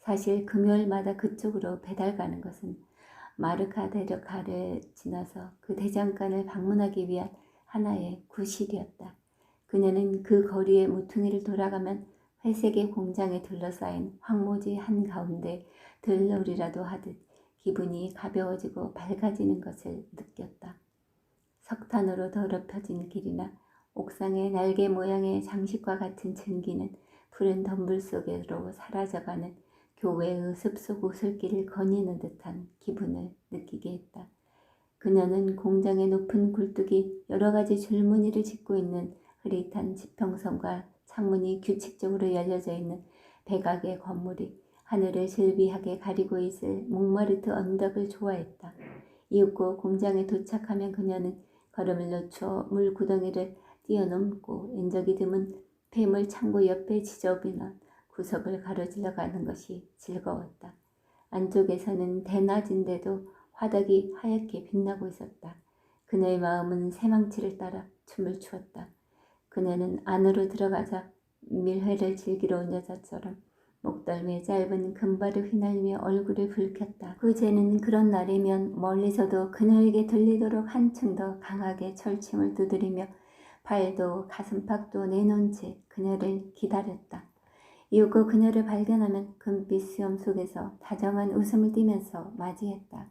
사실 금요일마다 그쪽으로 배달 가는 것은 마르카데르가를 지나서 그 대장간을 방문하기 위한 하나의 구실이었다. 그녀는 그 거리의 모퉁이를 돌아가면 회색의 공장에 둘러싸인 황무지 한가운데 들놀이라도 하듯 기분이 가벼워지고 밝아지는 것을 느꼈다. 석탄으로 더럽혀진 길이나 옥상의 날개 모양의 장식과 같은 증기는 푸른 덤불 속으로 사라져가는 교회의 습속 웃을길을 거니는 듯한 기분을 느끼게 했다. 그녀는 공장의 높은 굴뚝이 여러 가지 줄무늬를 짓고 있는 흐릿한 지평선과 창문이 규칙적으로 열려져 있는 백악의 건물이 하늘을 즐비하게 가리고 있을 몽마르트 언덕을 좋아했다. 이윽고 공장에 도착하면 그녀는 걸음을 늦춰 물 구덩이를 뛰어넘고 인적이 드문 폐물 창고 옆에 지저분한 구석을 가로질러 가는 것이 즐거웠다. 안쪽에서는 대낮인데도 화덕이 하얗게 빛나고 있었다. 그녀의 마음은 새망치를 따라 춤을 추었다. 그녀는 안으로 들어가자 밀회를 즐기러 온 여자처럼 목덜미에 짧은 금발을 휘날리며 얼굴을 붉혔다. 그제는 그런 날이면 멀리서도 그녀에게 들리도록 한층 더 강하게 철침을 두드리며 발도 가슴팍도 내놓은 채 그녀를 기다렸다. 이윽고 그녀를 발견하면 금빛 수염 속에서 다정한 웃음을 띠면서 맞이했다.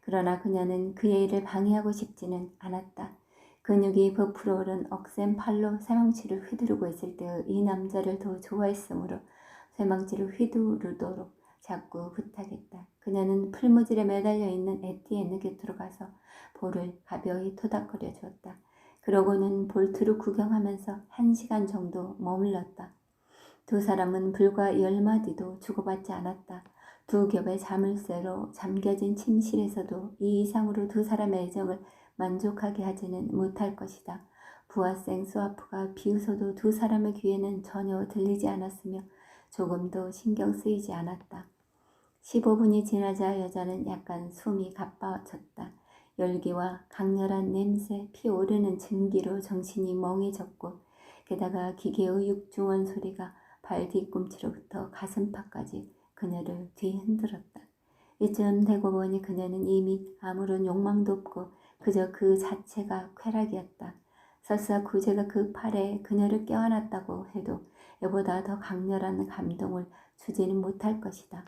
그러나 그녀는 그의 일을 방해하고 싶지는 않았다. 근육이 부풀어 오른 억센 팔로 쇠망치를 휘두르고 있을 때의 이 남자를 더 좋아했으므로 쇠망치를 휘두르도록 자꾸 부탁했다. 그녀는 풀무질에 매달려 있는 에티엔느 곁으로 가서 볼을 가벼이 토닥거려 주었다. 그러고는 볼트를 구경하면서 1시간 정도 머물렀다. 두 사람은 불과 10마디도 주고받지 않았다. 두 겹의 자물쇠로 잠겨진 침실에서도 이 이상으로 두 사람의 애정을 만족하게 하지는 못할 것이다. 부하생 스와프가 비웃어도 두 사람의 귀에는 전혀 들리지 않았으며 조금도 신경 쓰이지 않았다. 15분이 지나자 여자는 약간 숨이 가빠졌다. 열기와 강렬한 냄새, 피오르는 증기로 정신이 멍해졌고 게다가 기계의 육중한 소리가 발 뒤꿈치로부터 가슴팍까지 그녀를 뒤흔들었다. 이쯤 되고 보니 그녀는 이미 아무런 욕망도 없고 그저 그 자체가 쾌락이었다. 설사 구제가 그 팔에 그녀를 껴안았다고 해도 이보다 더 강렬한 감동을 주지는 못할 것이다.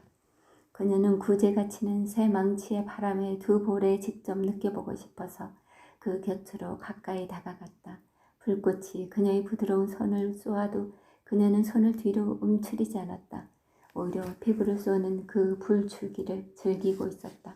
그녀는 구제가 치는 새 망치의 바람에 두 볼에 직접 느껴보고 싶어서 그 곁으로 가까이 다가갔다. 불꽃이 그녀의 부드러운 손을 쏘아도 그녀는 손을 뒤로 움츠리지 않았다. 오히려 피부를 쏘는 그 불줄기를 즐기고 있었다.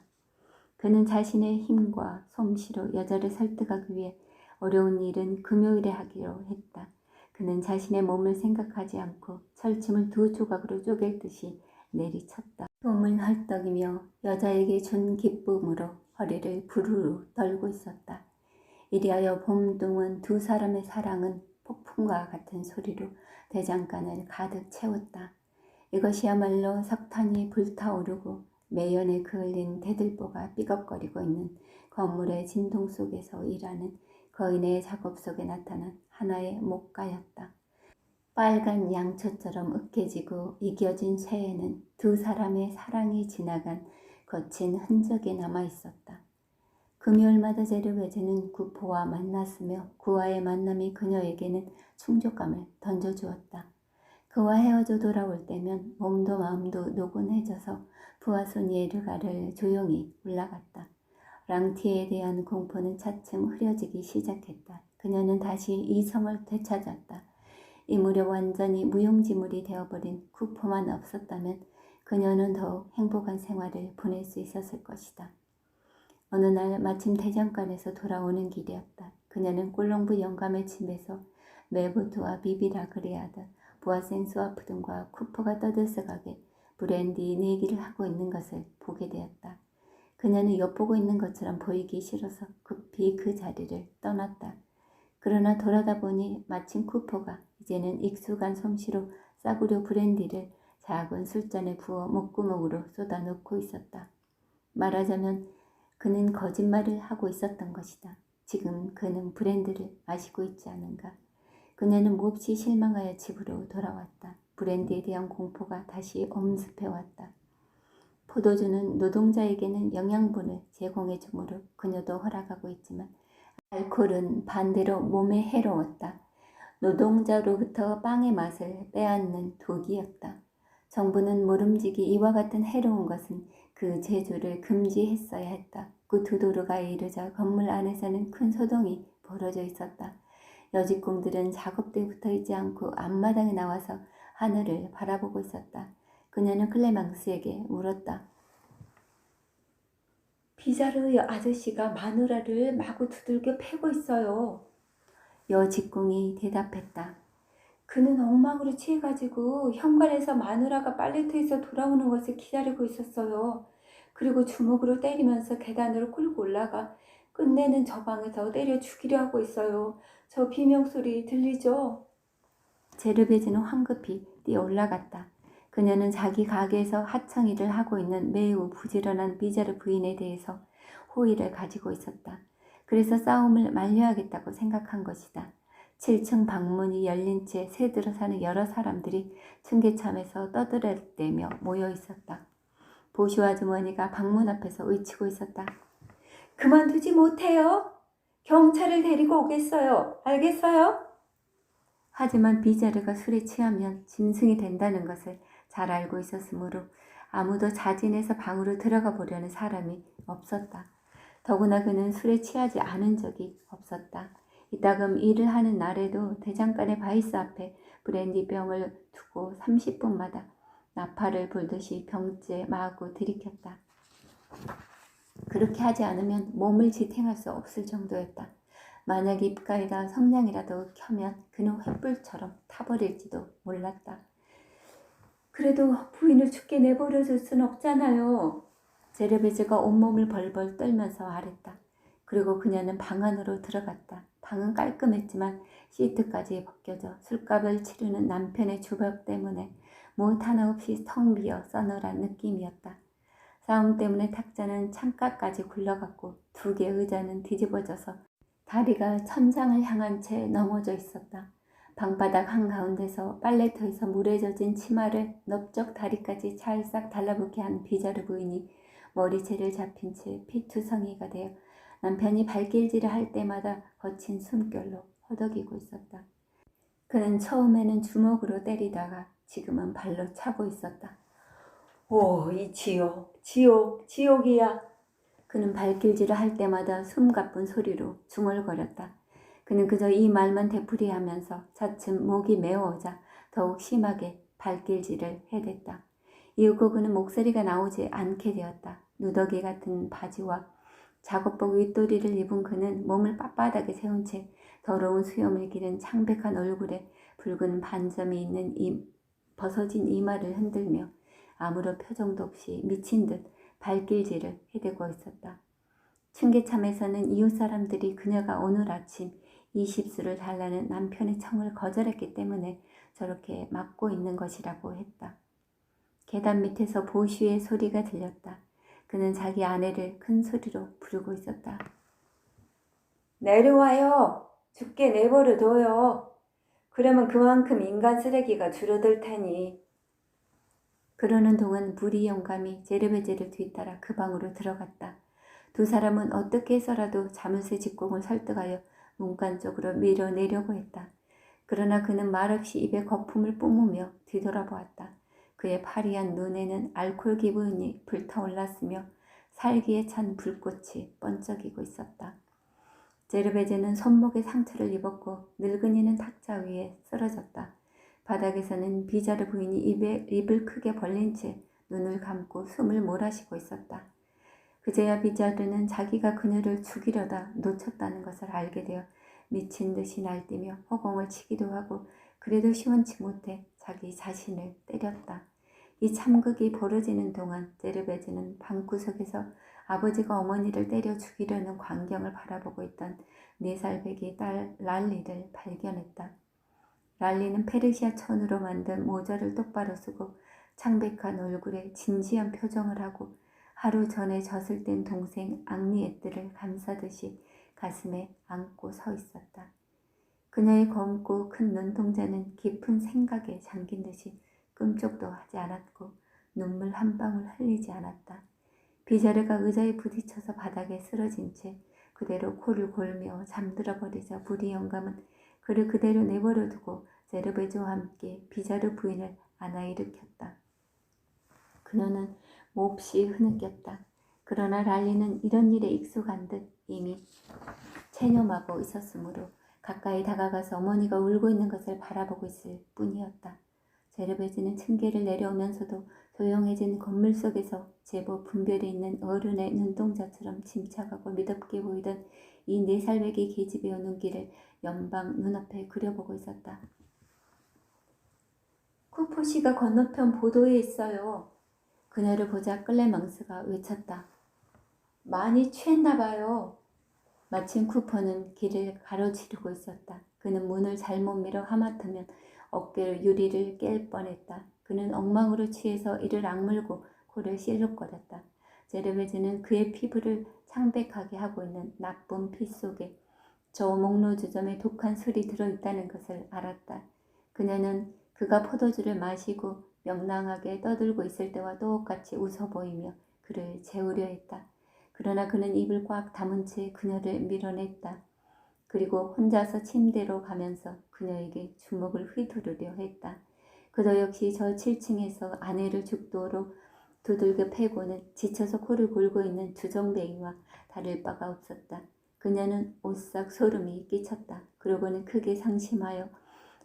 그는 자신의 힘과 솜씨로 여자를 설득하기 위해 어려운 일은 금요일에 하기로 했다. 그는 자신의 몸을 생각하지 않고 철침을 두 조각으로 쪼갤 듯이 내리쳤다. 몸을 헐떡이며 여자에게 준 기쁨으로 허리를 부르르 떨고 있었다. 이리하여 봄동은 두 사람의 사랑은 폭풍과 같은 소리로 대장간을 가득 채웠다. 이것이야말로 석탄이 불타오르고 매연에 그을린 대들보가 삐걱거리고 있는 건물의 진동 속에서 일하는 거인의 작업 속에 나타난 하나의 목가였다. 빨간 양초처럼 으깨지고 이겨진 쇠에는 두 사람의 사랑이 지나간 거친 흔적이 남아있었다. 금요일마다 제르베즈는 구포와 만났으며 그와의 만남이 그녀에게는 충족감을 던져주었다. 그와 헤어져 돌아올 때면 몸도 마음도 노곤해져서 부하소니에르가를 조용히 올라갔다. 랑티에 대한 공포는 차츰 흐려지기 시작했다. 그녀는 다시 이성을 되찾았다. 이 무렵 완전히 무용지물이 되어버린 쿠포만 없었다면 그녀는 더욱 행복한 생활을 보낼 수 있었을 것이다. 어느 날 마침 대장간에서 돌아오는 길이었다. 그녀는 꼴롱부 영감의 집에서 메보트와 비비라 그레아드, 부하생 스와프 등과 쿠퍼가 떠들썩하게 브랜디 내기를 하고 있는 것을 보게 되었다. 그녀는 엿보고 있는 것처럼 보이기 싫어서 급히 그 자리를 떠났다. 그러나 돌아다 보니 마침 쿠퍼가 이제는 익숙한 솜씨로 싸구려 브랜디를 작은 술잔에 부어 목구멍으로 쏟아놓고 있었다. 말하자면 그는 거짓말을 하고 있었던 것이다. 지금 그는 브랜디를 마시고 있지 않은가. 그녀는 몹시 실망하여 집으로 돌아왔다. 브랜디에 대한 공포가 다시 엄습해왔다. 포도주는 노동자에게는 영양분을 제공해 주므로 그녀도 허락하고 있지만 알코올은 반대로 몸에 해로웠다. 노동자로부터 빵의 맛을 빼앗는 독이었다. 정부는 모름지기 이와 같은 해로운 것은 그 제조를 금지했어야 했다. 구투도르가에 이르자 건물 안에서는 큰 소동이 벌어져 있었다. 여직공들은 작업대에 붙어있지 않고 앞마당에 나와서 하늘을 바라보고 있었다. 그녀는 클레망스에게 물었다. 비자르 아저씨가 마누라를 마구 두들겨 패고 있어요. 여직공이 대답했다. 그는 엉망으로 취해가지고 현관에서 마누라가 빨래터에서 돌아오는 것을 기다리고 있었어요. 그리고 주먹으로 때리면서 계단으로 끌고 올라가 끝내는 저 방에서 때려 죽이려 하고 있어요. 저 비명소리 들리죠? 제르베즈는 황급히 뛰어 올라갔다. 그녀는 자기 가게에서 하청일을 하고 있는 매우 부지런한 비자르 부인에 대해서 호의를 가지고 있었다. 그래서 싸움을 말려야겠다고 생각한 것이다. 7층 방문이 열린 채 새들어 사는 여러 사람들이 층계참에서 떠들어대며 모여 있었다. 보슈 아주머니가 방문 앞에서 외치고 있었다. 그만두지 못해요. 경찰을 데리고 오겠어요. 알겠어요? 하지만 비자르가 술에 취하면 짐승이 된다는 것을 잘 알고 있었으므로 아무도 자진해서 방으로 들어가 보려는 사람이 없었다. 더구나 그는 술에 취하지 않은 적이 없었다. 이따금 일을 하는 날에도 대장간의 바이스 앞에 브랜디병을 두고 30분마다 나팔을 불듯이 병째 마구 들이켰다. 그렇게 하지 않으면 몸을 지탱할 수 없을 정도였다. 만약 입가에다 성냥이라도 켜면 그는 횃불처럼 타버릴지도 몰랐다. 그래도 부인을 죽게 내버려둘 순 없잖아요. 제르베즈가 온몸을 벌벌 떨면서 말했다. 그리고 그녀는 방 안으로 들어갔다. 방은 깔끔했지만 시트까지 벗겨져 술값을 치르는 남편의 주벽 때문에 무엇 하나 없이 텅 비어 서늘한 느낌이었다. 싸움 때문에 탁자는 창가까지 굴러갔고 2개 의자는 뒤집어져서 다리가 천장을 향한 채 넘어져 있었다. 방바닥 한가운데서 빨래터에서 물에 젖은 치마를 넓적 다리까지 찰싹 달라붙게 한 비자르 부인이 머리채를 잡힌 채 피투성이가 되어 남편이 발길질을 할 때마다 거친 숨결로 허덕이고 있었다. 그는 처음에는 주먹으로 때리다가 지금은 발로 차고 있었다. 오, 이 지옥, 지옥, 지옥이야. 그는 발길질을 할 때마다 숨가쁜 소리로 중얼거렸다. 그는 그저 이 말만 되풀이하면서 차츰 목이 메어오자 더욱 심하게 발길질을 해댔다. 이윽고 그는 목소리가 나오지 않게 되었다. 누더기 같은 바지와 작업복 윗도리를 입은 그는 몸을 빳빳하게 세운 채 더러운 수염을 기른 창백한 얼굴에 붉은 반점이 있는 벗어진 이마를 흔들며 아무런 표정도 없이 미친 듯 발길질을 해대고 있었다. 층계참에서는 이웃 사람들이 그녀가 오늘 아침 20수를 달라는 남편의 청을 거절했기 때문에 저렇게 맞고 있는 것이라고 했다. 계단 밑에서 보슈의 소리가 들렸다. 그는 자기 아내를 큰 소리로 부르고 있었다. 내려와요. 죽게 내버려둬요. 그러면 그만큼 인간 쓰레기가 줄어들 테니. 그러는 동안 무리 영감이 제르베제를 뒤따라 그 방으로 들어갔다. 2 사람은 어떻게 해서라도 자물쇠 직공을 설득하여 문간 쪽으로 밀어내려고 했다. 그러나 그는 말없이 입에 거품을 뿜으며 뒤돌아보았다. 그의 파리한 눈에는 알코올 기분이 불타올랐으며 살기에 찬 불꽃이 번쩍이고 있었다. 제르베제는 손목에 상처를 입었고 늙은이는 탁자 위에 쓰러졌다. 바닥에서는 비자르 부인이 입을 크게 벌린 채 눈을 감고 숨을 몰아쉬고 있었다. 그제야 비자르는 자기가 그녀를 죽이려다 놓쳤다는 것을 알게 되어 미친 듯이 날뛰며 허공을 치기도 하고 그래도 시원치 못해 자기 자신을 때렸다. 이 참극이 벌어지는 동안 제르베즈는 방구석에서 아버지가 어머니를 때려 죽이려는 광경을 바라보고 있던 4살 배기 딸 랄리를 발견했다. 랄리는 페르시아 천으로 만든 모자를 똑바로 쓰고 창백한 얼굴에 진지한 표정을 하고 하루 전에 젖을 뗀 동생 앙리에뜨를 감싸듯이 가슴에 안고 서 있었다. 그녀의 검고 큰 눈동자는 깊은 생각에 잠긴 듯이 끔찍도 하지 않았고 눈물 한 방울 흘리지 않았다. 비자르가 의자에 부딪혀서 바닥에 쓰러진 채 그대로 코를 골며 잠들어 버리자 무리 영감은 그를 그대로 내버려두고 제르베즈와 함께 비자르 부인을 안아 일으켰다. 그녀는 몹시 흐느꼈다. 그러나 랄리는 이런 일에 익숙한 듯 이미 체념하고 있었으므로 가까이 다가가서 어머니가 울고 있는 것을 바라보고 있을 뿐이었다. 제르베즈는 층계를 내려오면서도 조용해진 건물 속에서 제법 분별이 있는 어른의 눈동자처럼 침착하고 미덥게 보이던 이 4살배기 계집의 오는 길을 연방 눈앞에 그려보고 있었다. 쿠포 씨가 건너편 보도에 있어요. 그녀를 보자 클레망스가 외쳤다. 많이 취했나 봐요. 마침 쿠퍼는 길을 가로지르고 있었다. 그는 문을 잘못 밀어 하마터면 어깨로 유리를 깰 뻔했다. 그는 엉망으로 취해서 이를 악물고 코를 실룩거렸다. 제르베즈는 그의 피부를 창백하게 하고 있는 나쁜 피 속에 저 목로주점에 독한 술이 들어있다는 것을 알았다. 그녀는 그가 포도주를 마시고 명랑하게 떠들고 있을 때와 똑같이 웃어 보이며 그를 재우려 했다. 그러나 그는 입을 꽉 다문 채 그녀를 밀어냈다. 그리고 혼자서 침대로 가면서 그녀에게 주먹을 휘두르려 했다. 그도 역시 저 7층에서 아내를 죽도록 두들겨 패고는 지쳐서 코를 골고 있는 주정뱅이와 다를 바가 없었다. 그녀는 오싹 소름이 끼쳤다. 그러고는 크게 상심하여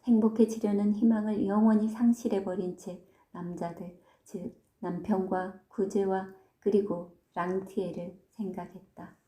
행복해지려는 희망을 영원히 상실해버린 채 남자들, 즉 남편과 구제와 그리고 랑티에를 생각했다.